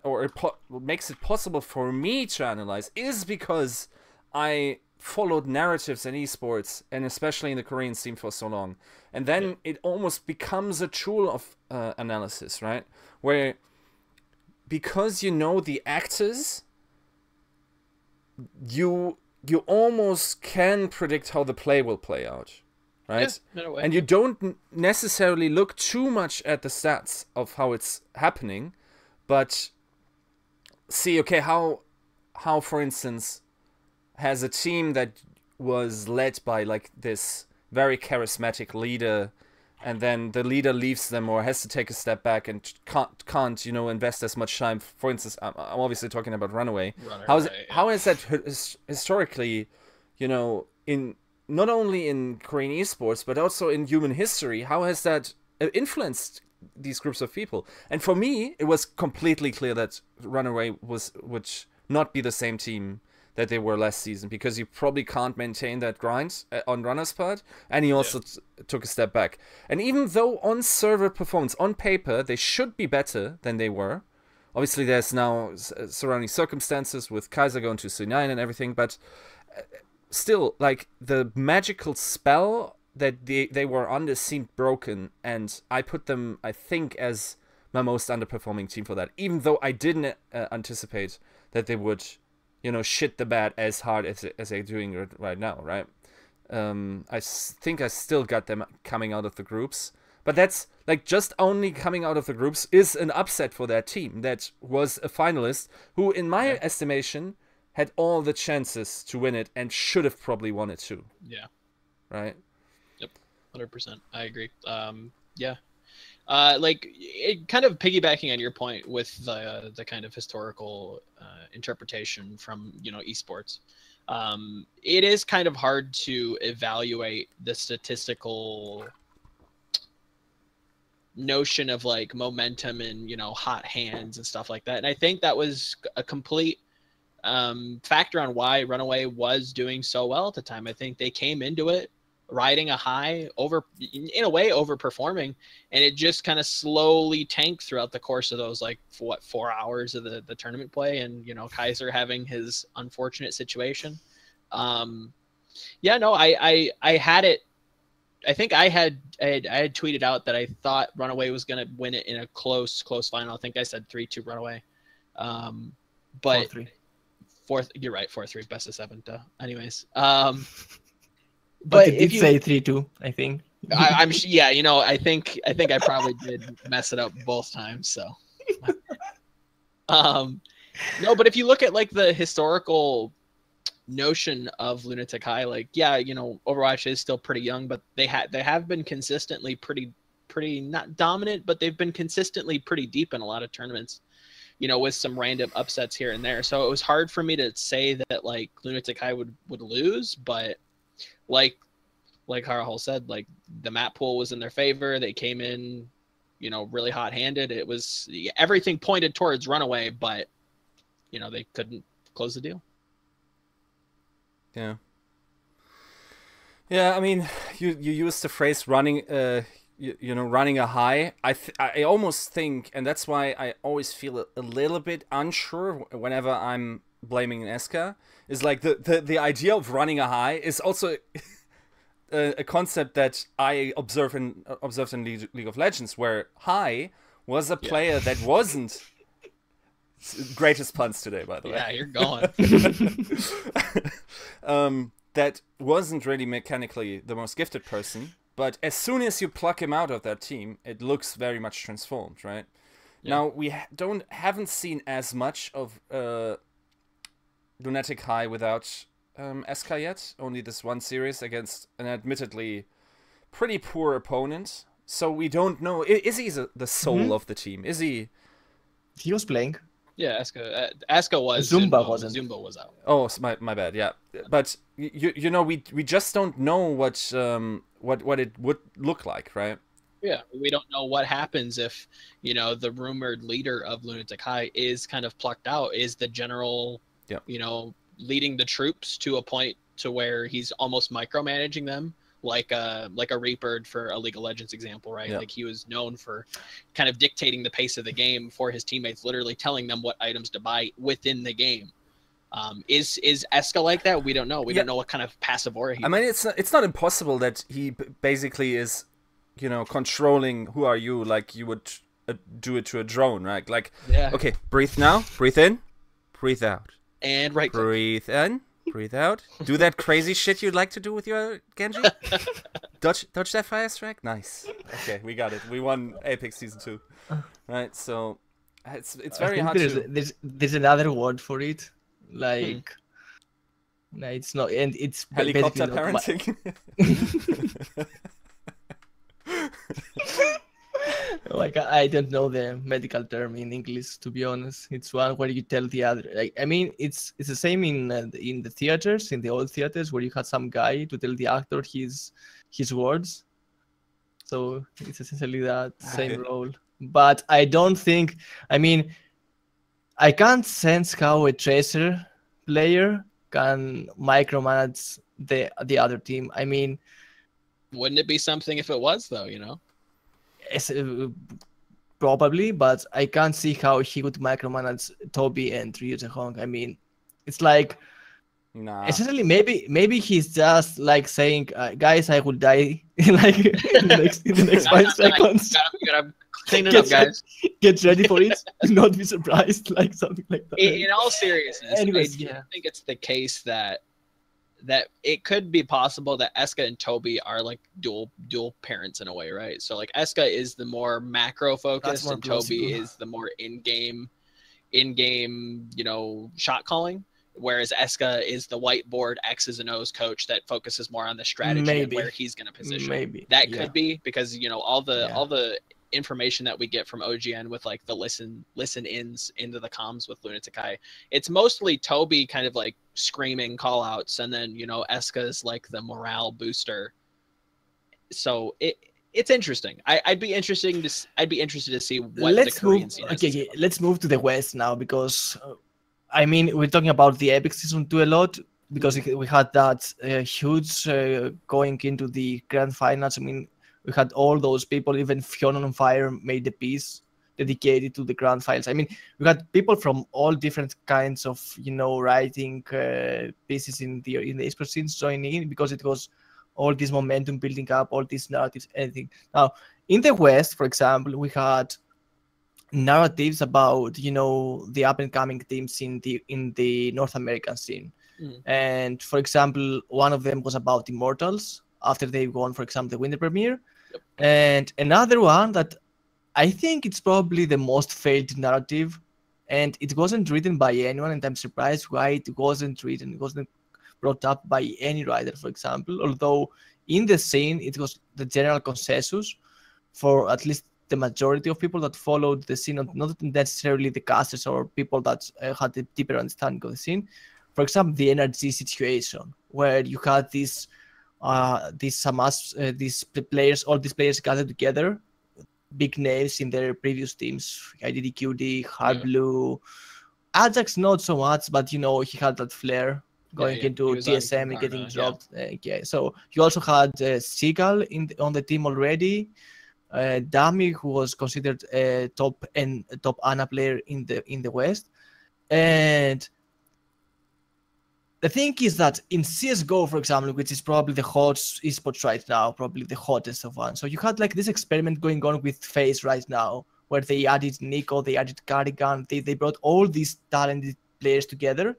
or makes it possible for me to analyze, is because I followed narratives in esports, and especially in the Korean scene, for so long. And then it almost becomes a tool of analysis, right? Where, because you know the actors, you almost can predict how the play will play out, right? Yeah, in a way. And you don't necessarily look too much at the stats of how it's happening, but see, okay, how for instance, has a team that was led by like this very charismatic leader, and then the leader leaves them or has to take a step back and can't invest as much time. For instance, I'm obviously talking about Runaway. How is that historically, in not only in Korean esports but also in human history? How has that influenced these groups of people. And for me, it was completely clear that Runaway would not be the same team that they were last season, because you probably can't maintain that grind on Runner's part, and he also took a step back. And even though on server performance, on paper, they should be better than they were, obviously there's now surrounding circumstances with Kaiser going to C9 and everything, but still, like, the magical spell that they were under seemed broken, and I put them, I think, as my most underperforming team for that, even though I didn't anticipate that they would, you know, shit the bed as hard as they're doing it right now, right? I think I still got them coming out of the groups, but that's, like, just only coming out of the groups is an upset for that team that was a finalist who, in my estimation, had all the chances to win it and should have probably won it too. Yeah. Right? Yep. 100%. I agree. Yeah. Like, it kind of piggybacking on your point with the kind of historical interpretation from, you know, esports. It is kind of hard to evaluate the statistical notion of, like, momentum and, you know, hot hands and stuff like that. And I think that was a complete factor on why Runaway was doing so well at the time. I think they came into it riding a high, in a way overperforming, and it just kind of slowly tanked throughout the course of those, like, 4 hours of the tournament play, and, you know, Kaiser having his unfortunate situation. Yeah, no, I had it. I think I had tweeted out that I thought Runaway was going to win it in a close final. I think I said 3-2 Runaway. But 4-3. You're right, 4-3, best of 7. But but it did say 3-2, I think. I'm yeah, you know, I think I probably did mess it up both times. So, no, but if you look at, like, the historical notion of Lunatic High, like, yeah, you know, Overwatch is still pretty young, but they have been consistently pretty not dominant, but they've been consistently pretty deep in a lot of tournaments, you know, with some random upsets here and there. So it was hard for me to say that, like, Lunatic High would lose, but like Harhol said, like, the map pool was in their favor. They came in, you know, really hot-handed. It was, everything pointed towards Runaway, but, you know, they couldn't close the deal. Yeah. Yeah, I mean, you used the phrase running, you know, running a high. I almost think, and that's why I always feel a little bit unsure whenever I'm blaming Eska, is like the idea of running a high is also a concept that I observed in League of Legends, where High was a player that wasn't greatest puns today, by the way. Yeah, you're going. That wasn't really mechanically the most gifted person, but as soon as you pluck him out of that team, it looks very much transformed, right? Yeah. Now we haven't seen as much of Lunatic High without SK yet. Only this one series against an admittedly pretty poor opponent. So we don't know. Is he the soul of the team? Is he? He was playing. Yeah, Aska was. Zumba wasn't. Zumba was out. Oh, my bad. Yeah, but you know, we just don't know what it would look like, right? Yeah, we don't know what happens if, you know, the rumored leader of Lunatic High is kind of plucked out. Is the general, you know, leading the troops to a point to where he's almost micromanaging them, like a Reaper for a League of Legends example, right? Like, he was known for kind of dictating the pace of the game for his teammates, literally telling them what items to buy within the game. Is Eska like that? We don't know. We don't know what kind of passive aura he. I mean, it's not impossible that he basically is, you know, controlling who are you like you would do it to a drone, right? Like, okay, breathe now, breathe in, breathe out, and right. Breathe in, breathe out. Do that crazy shit you'd like to do with your Genji. Dodge that fire strike. Nice. Okay, we got it. We won Apex Season 2. Right. So it's very hard to. There's another word for it, like. No, it's not, and it's helicopter parenting. Like, I don't know the medical term in English, to be honest. It's one where you tell the other. Like, I mean, it's the same in the theaters, in the old theaters, where you had some guy to tell the actor his words. So it's essentially that same role. But I don't think. I mean, I can't sense how a Tracer player can micromanage the other team. I mean, Wouldn't it be something if it was though? You know. it's, probably, but I can't see how he would micromanage Toby and Ryu Hong. I mean, it's like Nah. essentially maybe he's just like saying, guys, I will die like in the next 5 seconds. Gotta clean it up, guys. Get ready for it. Do not be surprised, like something like that. In all seriousness, Anyways, I think it's the case that it could be possible that Eska and Toby are like dual parents in a way, right? So like Eska is the more macro focused and Toby is the more in-game, shot calling. Whereas Eska is the whiteboard X's and O's coach that focuses more on the strategy and where he's going to position. Maybe that could be because all the information that we get from OGN with like the listen ins into the comms with Lunatic Eye, it's mostly Toby kind of like screaming call outs, and then Eska's like the morale booster. So it's interesting. I'd be interested to see what the Korean scene has. Okay, let's move to the West now, because I mean, we're talking about the Epic Season 2 a lot because we had that huge going into the grand finals. I mean, we had all those people, even Fiona on Fire made the piece dedicated to the grand finals. I mean, we had people from all different kinds of, writing pieces in the esports scenes joining in, because it was all this momentum building up, all these narratives, anything. Now, in the West, for example, we had narratives about the up and coming teams in the North American scene. And for example, one of them was about Immortals after they won, for example, the winter premiere. And another one that I think it's probably the most failed narrative, and it wasn't written by anyone, and I'm surprised why it wasn't brought up by any writer, for example, although in the scene it was the general consensus for at least the majority of people that followed the scene, not necessarily the casters or people that had a deeper understanding of the scene. For example, the NRG situation, where you had these players, all these players gathered together, big names in their previous teams, IDDQD, Hard Blue, Ajax not so much, but he had that flair going into TSM and getting dropped. So you also had Seagull on the team already. Dami, who was considered a top ANA player in the West, and the thing is that in CS:GO, for example, which is probably the hot esports right now, probably the hottest of one. So you had like this experiment going on with FaZe right now, where they added Nico, they added Cardigan, they brought all these talented players together,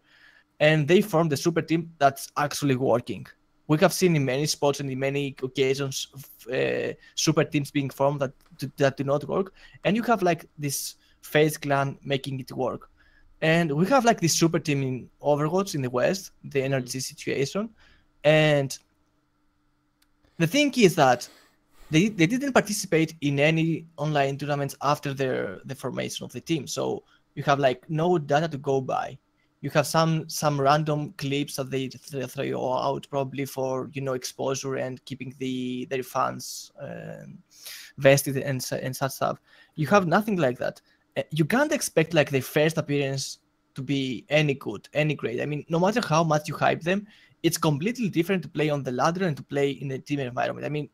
and they formed a super team that's actually working. We have seen in many spots and in many occasions super teams being formed that do not work, and you have like this FaZe clan making it work. And we have like this super team in Overwatch in the West, the NRG situation. And the thing is that they didn't participate in any online tournaments after the formation of the team. So you have like no data to go by. You have some random clips that they throw out probably for exposure and keeping their fans vested and such stuff. You have nothing like that. You can't expect like the first appearance to be any good, any great. I mean, no matter how much you hype them, it's completely different to play on the ladder and to play in a team environment. I mean,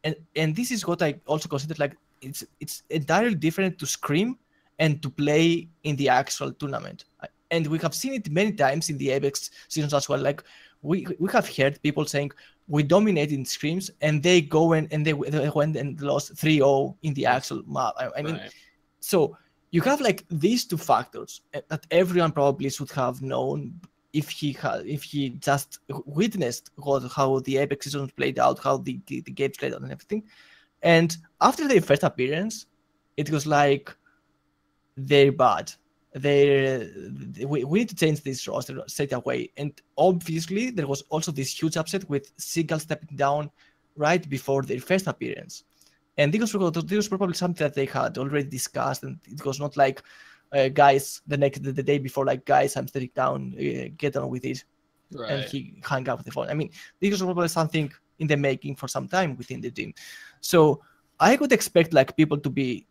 and this is what I also consider like it's entirely different to scrim and to play in the actual tournament. And we have seen it many times in the Apex seasons as well. Like we have heard people saying we dominated in scrims, and they go and they went and lost 3-0 in the actual map. I mean, so you have like these two factors that everyone probably should have known if he just witnessed how the Apex season played out, how the games played out and everything. And after their first appearance, it was like they're bad. We need to change this roster straight away. And obviously, there was also this huge upset with Seagull stepping down right before their first appearance. And this was probably something that they had already discussed, and it was not like, guys, the day before, like, guys, I'm stepping down, get on with it. Right. And he hung up the phone. I mean, this was probably something in the making for some time within the team. So I would expect like people to be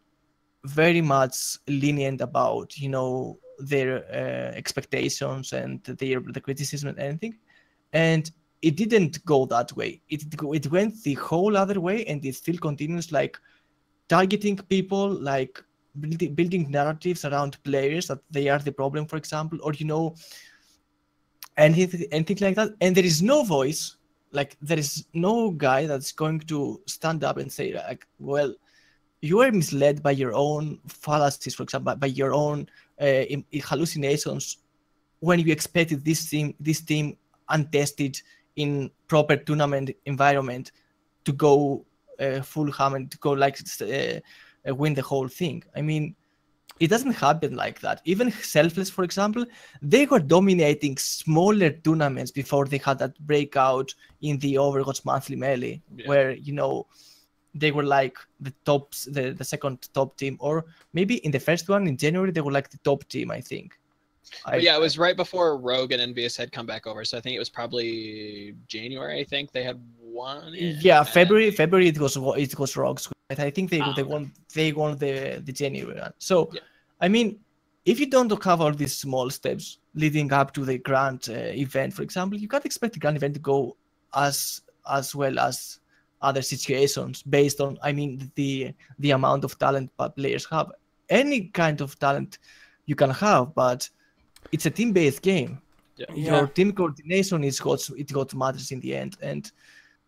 very much lenient about, their expectations and the criticism and anything. And it didn't go that way. It went the whole other way, and it still continues, like targeting people, like building narratives around players that they are the problem, for example, or anything like that. And there is no voice, like there is no guy that's going to stand up and say like, well, you are misled by your own fallacies, for example, by your own hallucinations, when you expected this team untested in proper tournament environment to go full ham and to go like win the whole thing. I mean, it doesn't happen like that. Even Selfless, for example, they were dominating smaller tournaments before they had that breakout in the Overwatch monthly melee, where they were like the second top team, or maybe in the first one in January they were like the top team, I think. It was right before Rogue and Envious had come back over, so I think it was probably January. I think they had won. Yeah, February it was Rogue's. I think they won the January one. So, I mean, if you don't have all these small steps leading up to the grand event, for example, you can't expect the grand event to go as well as other situations based on, I mean, the amount of talent players have. Any kind of talent you can have, but it's a team-based game. Your team coordination is what matters in the end. And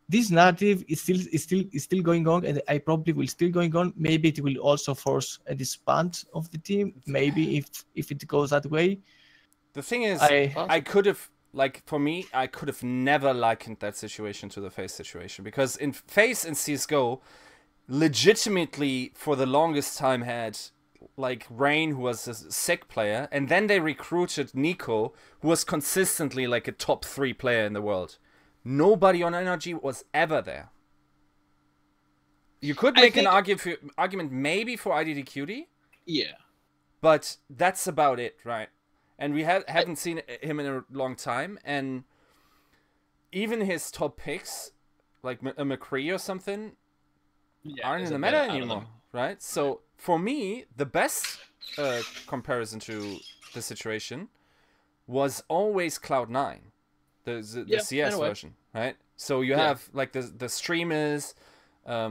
this narrative is still going on, and I probably will still going on. Maybe it will also force a disband of the team. Maybe if it goes that way. The thing is, I could have, like, for me, I could have never likened that situation to the FaZe situation, because in FaZe and CSGO, legitimately for the longest time had like Rain, who was a sick player, and then they recruited Nico, who was consistently like a top 3 player in the world. Nobody on NRG was ever there. You could make an argument maybe for IDDQD. Yeah. But that's about it, right? And we haven't seen him in a long time. And even his top picks, like a McCree or something, aren't in the meta anymore, right? So for me, the best comparison to the situation was always Cloud9. The CS version, right? So you have like the streamers, a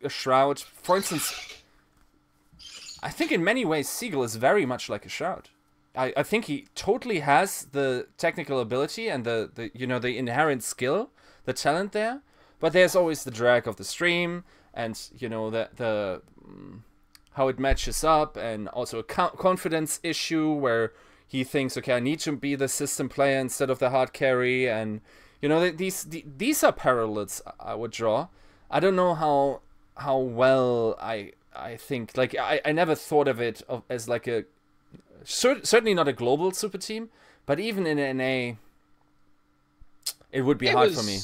Shroud. For instance, I think in many ways Siegel is very much like a Shroud. I think he totally has the technical ability and the inherent skill, the talent there, but there's always the drag of the stream and the how it matches up, and also a confidence issue where he thinks, okay, I need to be the system player instead of the hard carry, and these are parallels I would draw. I don't know how well I think, like, I never thought of it as like a certainly not a global super team, but even in NA, it would be hard for me.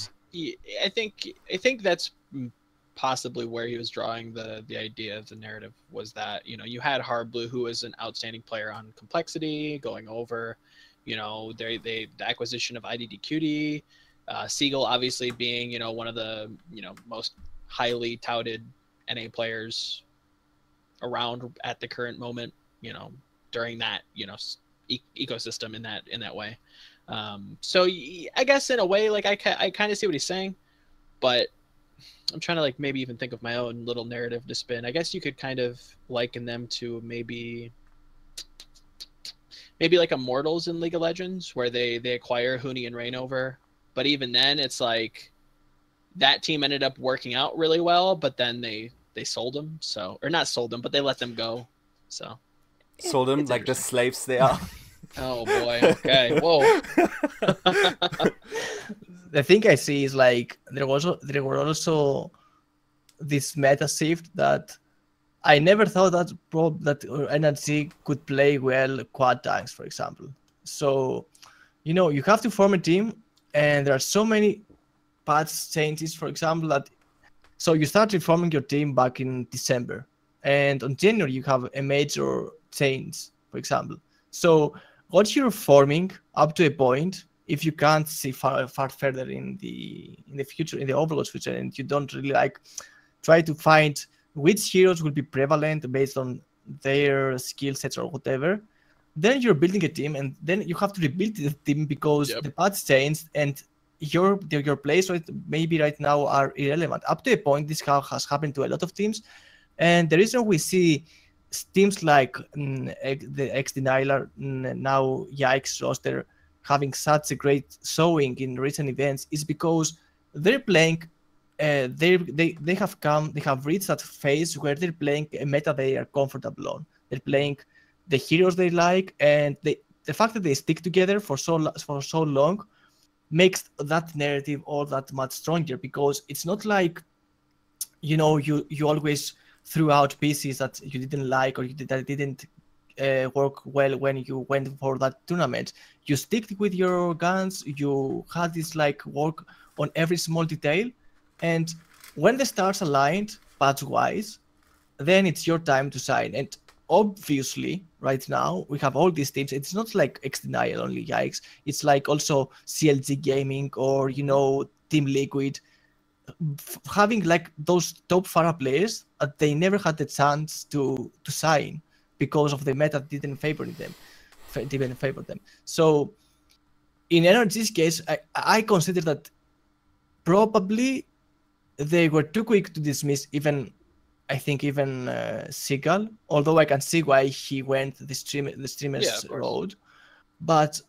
I think that's possibly where he was drawing the idea of the narrative, was that you had Hard Blue, who was an outstanding player on complexity, going over the acquisition of IDDQD, Siegel obviously being one of the most highly touted NA players around at the current moment, during that ecosystem in that way. So I guess in a way, like, I kind of see what he's saying, but I'm trying to, like, maybe even think of my own little narrative to spin. I guess you could kind of liken them to maybe like Immortals in League of Legends, where they acquire Huni and Reignover, but even then it's like that team ended up working out really well, but then they sold them, or not sold them, but they let them go. So sold them like the slaves they are. Oh boy. Okay. Whoa. The thing I see is, like, there were also this meta shift that I never thought that NRG could play well quad tanks, for example. So, you have to form a team, and there are so many patch changes, for example, so you started forming your team back in December, and on January you have a major change, for example. So what you're forming up to a point, if you can't see far further in the future, in the Overwatch future, and you don't really try to find which heroes will be prevalent based on their skill sets or whatever. Then you're building a team, and then you have to rebuild the team because the paths changed, and your plays maybe right now are irrelevant. Up to a point, this has happened to a lot of teams, and the reason we see teams like the Ex-Denialer, now Yikes roster, having such a great showing in recent events is because they're playing. They have reached that phase where they're playing a meta they are comfortable on. They're playing the heroes they like, and the fact that they stick together for so long makes that narrative all that much stronger, because it's not like you always threw out pieces that you didn't like or that didn't work well when you went for that tournament. You stick with your guns, you had this like work on every small detail, and when the stars aligned patch wise, then it's your time to shine. And obviously right now we have all these teams. It's not like Ex-Denial only, Yikes, it's like also CLG Gaming or Team Liquid, having like those top Pharah players that they never had the chance to sign because of the meta didn't favor them. So in NRG's case, I consider that probably they were too quick to dismiss even Seagull, although I can see why he went the streamer's road. But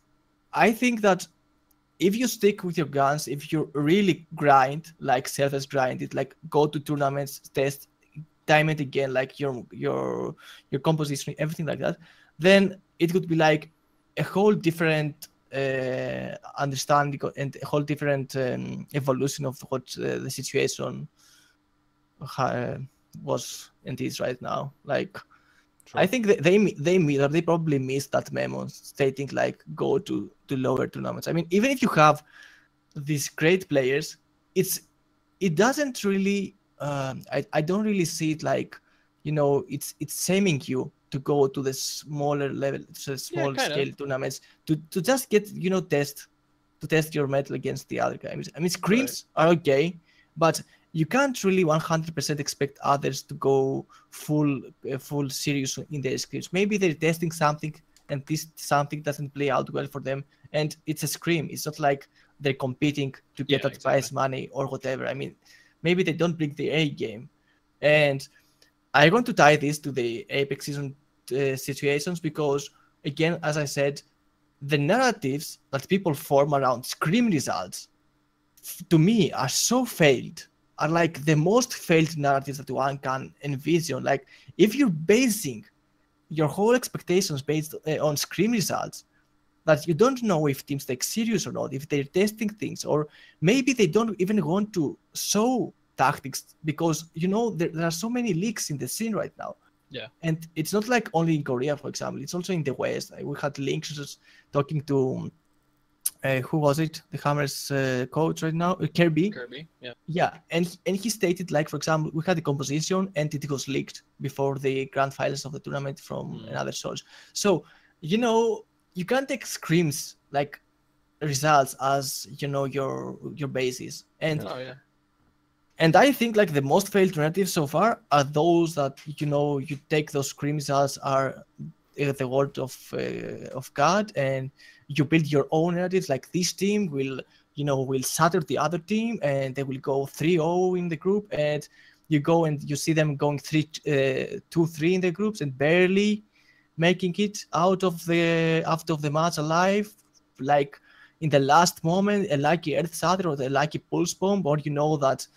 I think that if you stick with your guns, if you really grind, like Selfless grind it, like go to tournaments, test, time it again, like your composition, everything like that, then it would be like a whole different understanding and a whole different evolution of what the situation was and is right now. Like, sure. I think they probably missed that memo stating like go to lower tournaments. I mean, even if you have these great players, it doesn't really I don't really see it like it's shaming you to go to the smaller level, so small scale tournaments to just get test your metal against the other guys. I mean, scrims are okay, but you can't really 100% expect others to go full serious in their scrims. Maybe they're testing something and this something doesn't play out well for them, and it's a scrim. It's not like they're competing to get that prize money or whatever. I mean, maybe they don't bring the A game. And I want to tie this to the Apex season situations because, again, as I said, the narratives that people form around scrim results, to me, are so failed. Are like the most failed narratives that one can envision. Like, if you're basing your whole expectations based on scrim results, that you don't know if teams take serious or not, if they're testing things, or maybe they don't even want to show tactics because there are so many leaks in the scene right now. Yeah, and it's not like only in Korea, for example. It's also in the West. We had links just talking to who was it? The Hammers coach right now, Kirby. Yeah, and he stated, like, for example, we had the composition and it was leaked before the grand finals of the tournament from another source. So you can't take scrims like results as your basis. And and I think like the most failed alternatives so far are those that you take those scrim results are the word of God, and you build your own narratives. Like, this team will shatter the other team and they will go 3-0 in the group, and you go and you see them going 2-3 in the groups and barely making it out of the match alive, like in the last moment, a lucky earth shatter or a lucky pulse bomb, or that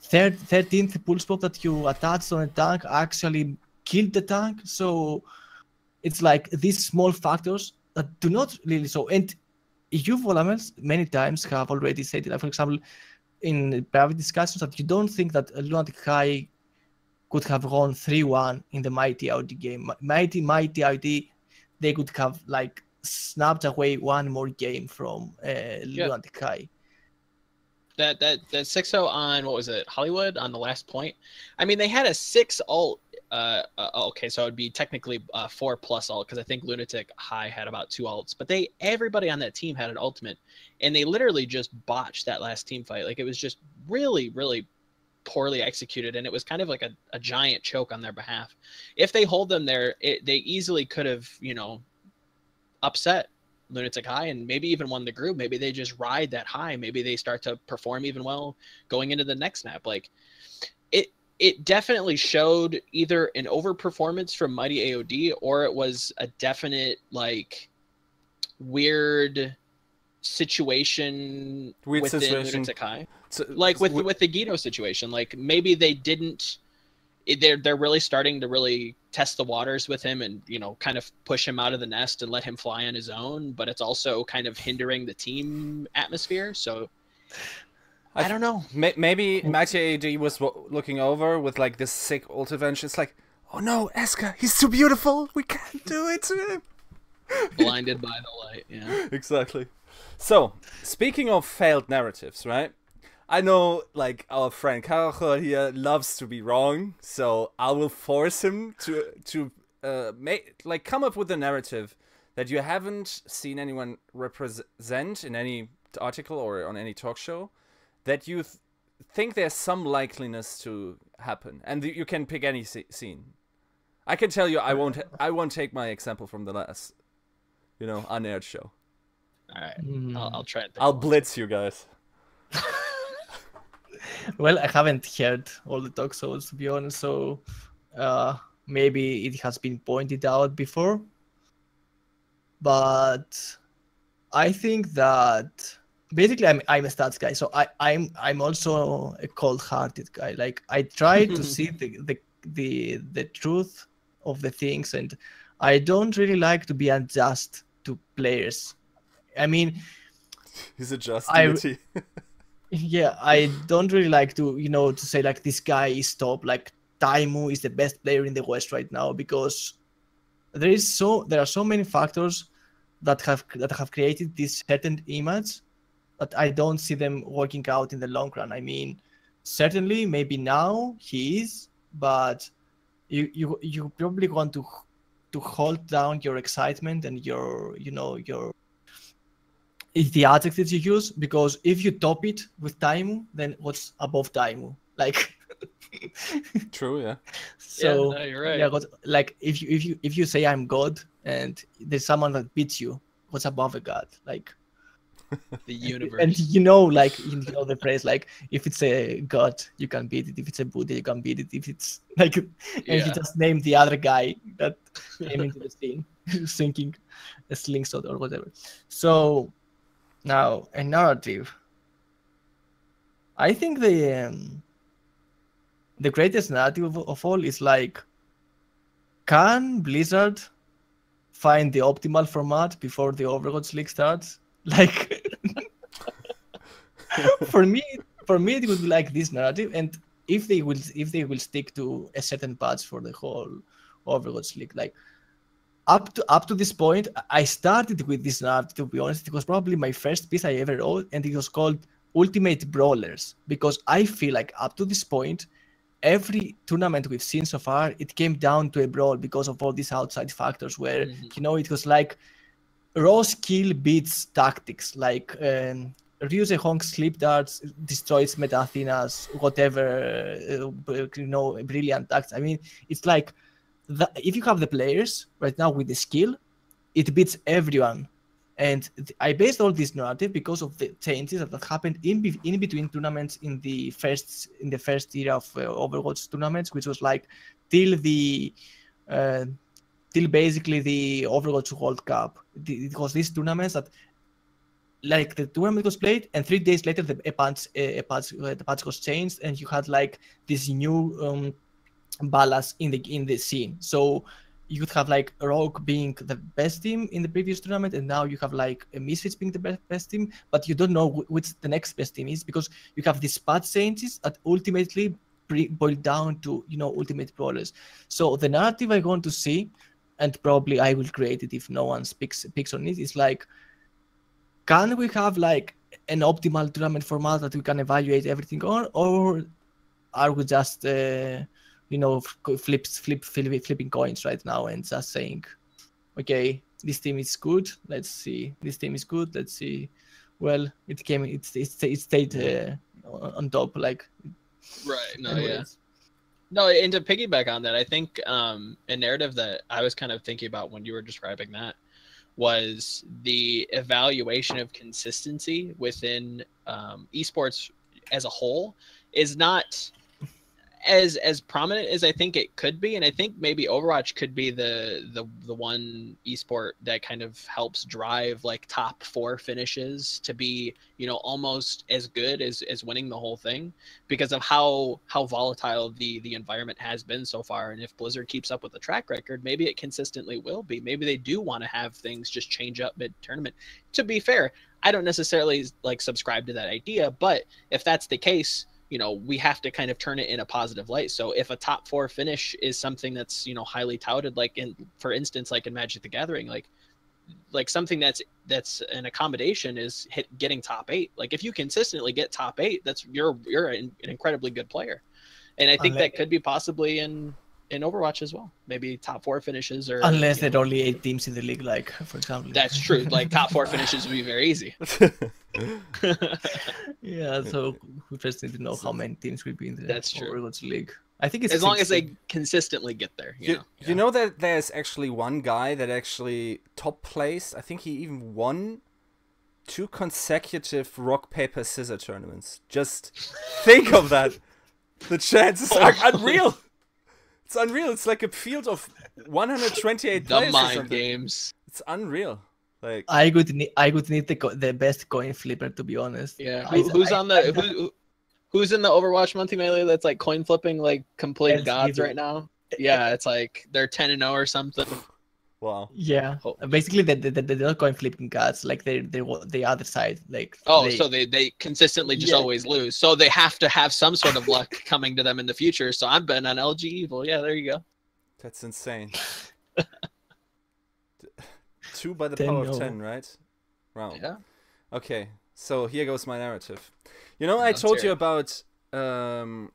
13th pulse bomb that you attached on a tank actually killed the tank. So it's like these small factors that do not really show. And you, Volamel, many times have already said, like, for example, in private discussions, that you don't think that Lunatic High could have gone 3-1 in the Mighty IOD game. Mighty IOD, they could have like snapped away one more game from Lunatic High. That 6-0 on, what was it, Hollywood on the last point? I mean, they had a 6 ult. Okay, so it would be technically 4+ ult, because I think Lunatic High had about 2 ults. But everybody on that team had an ultimate, and they literally just botched that last team fight. Like, it was just really, really poorly executed, and it was kind of like a giant choke on their behalf. If they hold them there, they easily could have, you know, upset Lunatic High and maybe even won the group. Maybe they just ride that high. Maybe they start to perform even well going into the next map. Like it definitely showed either an overperformance from Mighty AOD, or it was a definite like weird situation within Lunatic High. So, like with the Guido situation, like maybe they didn't. They're really starting to really test the waters with him and, you know, kind of push him out of the nest and let him fly on his own, but it's also kind of hindering the team atmosphere. So I don't know. Maybe Mighty AD was looking over with like this sick ult adventure. It's like, oh no, Eska, he's too beautiful. We can't do it to him. Blinded by the light, yeah. Exactly. So, speaking of failed narratives, right? I know, like, our friend Karacho here loves to be wrong, so I will force him to come up with a narrative that you haven't seen anyone represent in any article or on any talk show, that you think there's some likeliness to happen, and you can pick any scene. I can tell you, I won't take my example from the last, you know, unaired show. All right, I'll try it. I'll blitz you guys. Well, I haven't heard all the talk shows, to be honest, so maybe it has been pointed out before. But I think that basically I'm a stats guy, so I'm also a cold-hearted guy. Like I try to see the truth of the things, and I don't really like to be unjust to players. I mean, he's a just deity. Yeah, I don't really like to, you know, to say like this guy is top, like Taimu is the best player in the West right now, because there are so many factors that have created this certain image that I don't see them working out in the long run. I mean, certainly maybe now he is, but you probably want to hold down your excitement and your, you know, it's the adjectives you use, because if you top it with Taimu, then what's above Taimu? Like, true, yeah. So yeah, no, you're right. Yeah, but like if you say I'm God and there's someone that beats you, what's above a god? Like the universe. And you know, like you know the phrase, like if it's a god, you can beat it. If it's a Buddha, you can beat it. If it's like, and he just named the other guy that came into the scene, sinking a slingshot or whatever. So. Now, a narrative. I think the greatest narrative of all is like, can Blizzard find the optimal format before the Overwatch League starts? Like, for me, it would be like this narrative, and if they will stick to a certain patch for the whole Overwatch League, like. Up to this point, I started with this narrative, to be honest. It was probably my first piece I ever wrote, and it was called Ultimate Brawlers, because I feel like up to this point, every tournament we've seen so far, it came down to a brawl because of all these outside factors where, you know, it was like raw skill beats tactics, like Ryuze Honk sleep darts destroys Meta Athena's whatever, you know, brilliant tactics. I mean, it's like, if you have the players right now with the skill, it beats everyone. And I based all this narrative because of the changes that happened in between tournaments in the first era of Overwatch tournaments, which was like till basically the Overwatch World Cup. It was these tournaments that, like, the tournament was played, and 3 days later the patch was changed, and you had like this new balance in the scene. So you could have like Rogue being the best team in the previous tournament, and now you have like Misfits being the best team, but you don't know which the next best team is, because you have these patch changes that ultimately boil down to, you know, Ultimate Brawlers. So the narrative I want to see, and probably I will create it if no one picks on it, is like, can we have like an optimal tournament format that we can evaluate everything on, or are we just you know, flipping coins right now and just saying, okay, this team is good, let's see. This team is good, let's see. Well, it stayed on top. Like, Right. No. Anyways. Yeah. No. And to piggyback on that, I think a narrative that I was kind of thinking about when you were describing that was the evaluation of consistency within esports as a whole is not as prominent as I think it could be, and I think maybe Overwatch could be the one esport that kind of helps drive like top 4 finishes to be, you know, almost as good as winning the whole thing, because of how volatile the environment has been so far. And if Blizzard keeps up with the track record, maybe it consistently will be. Maybe they do want to have things just change up mid tournament. To be fair, I don't necessarily like subscribe to that idea, but if that's the case, you know, we have to kind of turn it in a positive light. So if a top 4 finish is something that's, you know, highly touted, like for instance, like in Magic the Gathering, like something that's an accommodation is getting top 8. Like if you consistently get top 8, that's you're an incredibly good player. And I think that could be possibly in Overwatch as well. Maybe top 4 finishes, or unless there are only 8 teams in the league, like for example. That's true. Like top 4 finishes would be very easy. Yeah, so we just need to know how many teams will be in the Overwatch league. I think it's as long as they consistently get there. You know that there's actually one guy that actually top placed. I think he even won 2 consecutive rock paper scissors tournaments. Just think of that. The chances are unreal. It's unreal. It's like a field of 128 players. The mind games. It's unreal. Like I would need the best coin flipper, to be honest. Yeah. Who's in the Overwatch monthly melee that's like coin flipping like complete gods right now? Yeah, it's like they're 10-0 or something. Wow. Yeah. Basically, they're not coin flipping gods. Like they're the other side. Like so they consistently just always lose. So they have to have some sort of luck coming to them in the future. So I'm betting on LG Evil. Yeah, there you go. That's insane. 2 by the power of 10, right? Wow. Yeah. Okay, so here goes my narrative. You know, I told you about IDDQD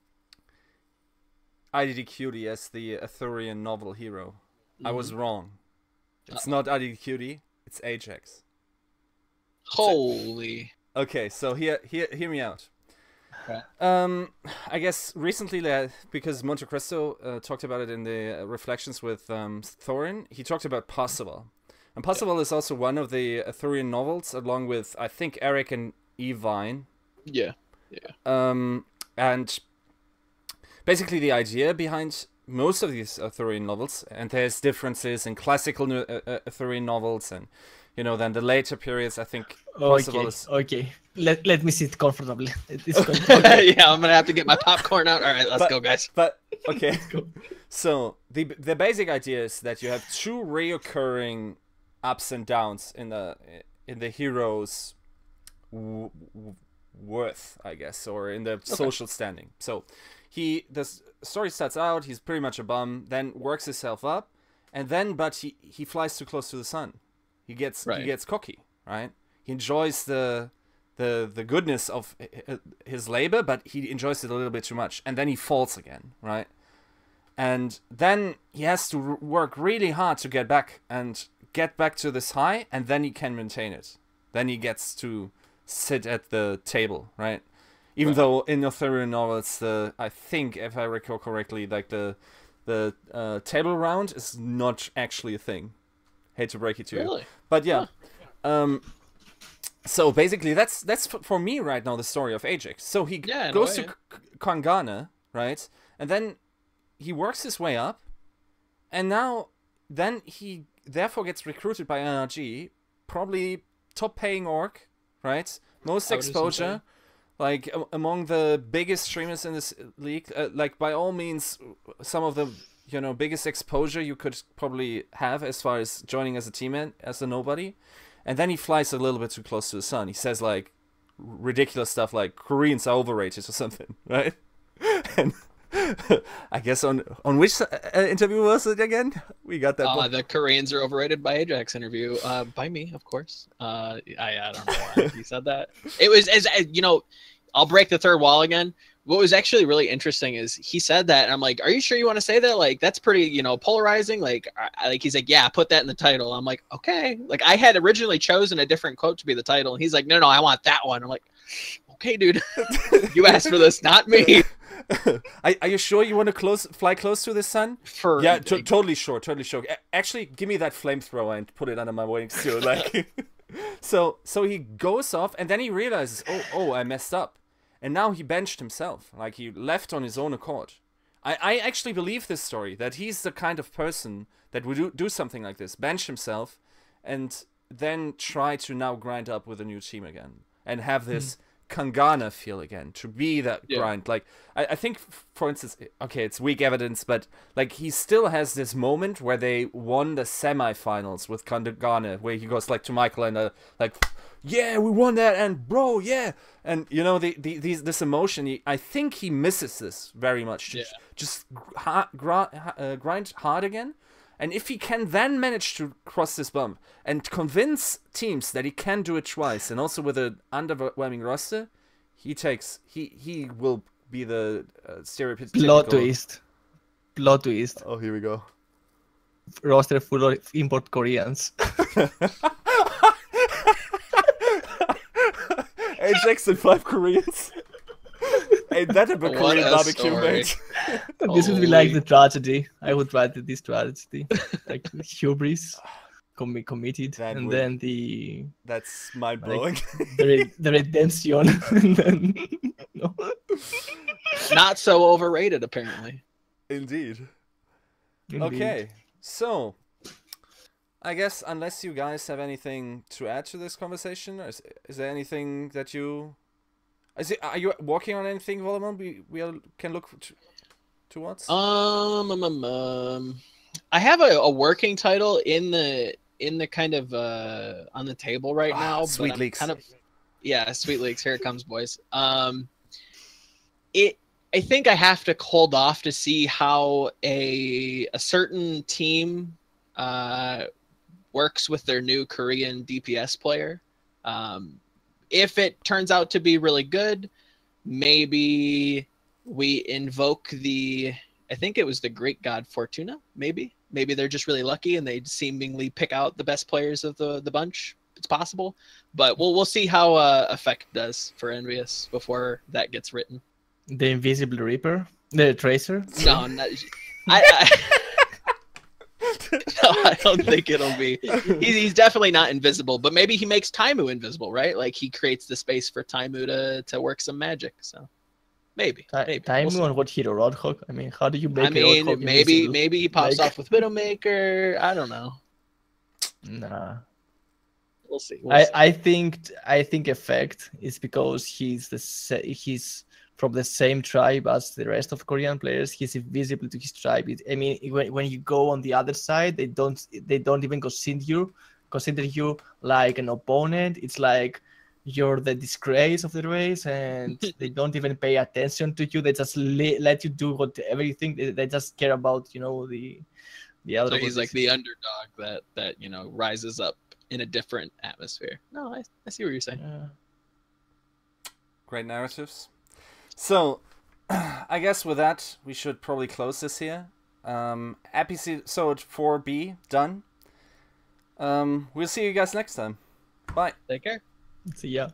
as the Arthurian novel hero. I was wrong. It's not IDDQD, it's Ajax. Holy. Okay, so hear me out. Okay. I guess recently, because Monte Cristo talked about it in the reflections with Thorin, he talked about Possible. And Possible is also one of the Arthurian novels, along with, I think, Eric and Evine. Yeah. And basically the idea behind most of these Arthurian novels, and there's differences in classical Arthurian novels and, you know, then the later periods, I think Possible is... Okay, let me sit comfortably. Yeah, I'm going to have to get my popcorn out. All right, let's go, guys. But, okay. So, the basic idea is that you have 2 reoccurring ups and downs in the hero's worth, I guess, or in the social standing. So the story starts out, he's pretty much a bum, then works himself up, and then but he flies too close to the sun. He gets cocky, right? He enjoys the goodness of his labor, but he enjoys it a little bit too much, and then he falls again, right? And then he has to work really hard to get back to this high, and then he can maintain it. Then he gets to sit at the table, right? Even though in Arthurian novels, I think, if I recall correctly, like the table round is not actually a thing. Hate to break it to you, but yeah. So basically, that's for me right now the story of Ajax. So he goes to Kangana, right, and then he works his way up, and then he therefore gets recruited by NRG, probably top-paying org, right? Most exposure, like among the biggest streamers in this league. Like by all means, some of the biggest exposure you could probably have as far as joining as a teammate, as a nobody. And then he flies a little bit too close to the sun. He says like ridiculous stuff like Koreans are overrated or something, right? And I guess on which interview was it again? We got that. The Koreans are overrated by Ajax interview. By me, of course. I don't know why he said that. It was as I'll break the third wall again. What was actually really interesting is he said that, and I'm like, "Are you sure you want to say that? Like, that's pretty, polarizing." Like he's like, "Yeah, put that in the title." I'm like, "Okay." Like, I had originally chosen a different quote to be the title, and he's like, "No, I want that one." I'm like, "Okay, dude, you asked for this, not me." Are you sure you want to fly close to the sun? For Yeah, totally sure, totally sure. Actually, give me that flamethrower and put it under my wings too. Like, so he goes off and then he realizes, oh, I messed up, and now he benched himself. Like he left on his own accord. I actually believe this story, that he's the kind of person that would do something like this, bench himself, and then try to now grind up with a new team again and have this Kangana feel again, to be that grind. Like I think, for instance, okay, it's weak evidence, but like he still has this moment where they won the semifinals with Kangana, where he goes like to Michael and like, yeah, we won that, and bro, yeah, and you know this emotion. I think he misses this very much. Just grind hard again. And if he can then manage to cross this bump and convince teams that he can do it twice, and also with an underwhelming roster, he will be the stereotypical... Plot twist. Oh, here we go. Roster full of import Koreans. Ajax and 5 Koreans. Ain't that a Korean barbecue, mate? This would be like the tragedy. I would write this tragedy. Like hubris, committed, then the... That's mind-blowing. Like, the redemption. And then, no. Not so overrated, apparently. Indeed. Okay, so... I guess, unless you guys have anything to add to this conversation, is there anything that you... Are you working on anything, Volamel? We can look towards. I have a working title in the kind of on the table right now. Sweet Leaks. Sweet Leaks. Here it comes, boys. I think I have to hold off to see how a certain team works with their new Korean DPS player. If it turns out to be really good, maybe we invoke I think it was the Greek god Fortuna, maybe they're just really lucky and they seemingly pick out the best players of the bunch. It's possible, but we'll see how Effect does for Envious before that gets written. The Invisible Reaper? The Tracer? No, no, I don't think it'll be. He's definitely not invisible, but maybe he makes Taimu invisible, right? Like he creates the space for Taimu to work some magic. So maybe. Taimu on what hero? Roadhog? I mean, how do you make Roadhog invisible? Maybe he pops off with Widowmaker. I don't know. Nah. We'll see. I think Effect is because he's from the same tribe as the rest of Korean players. He's invisible to his tribe. I mean, when you go on the other side, they don't even consider you like an opponent. It's like you're the disgrace of the race, and they don't even pay attention to you. They just let you do whatever you think. They just care about the other. So he's like the underdog that rises up in a different atmosphere. No, I see what you're saying. Yeah. Great narratives. So, I guess with that, we should probably close this here. Episode 4B done. We'll see you guys next time. Bye. Take care. See ya.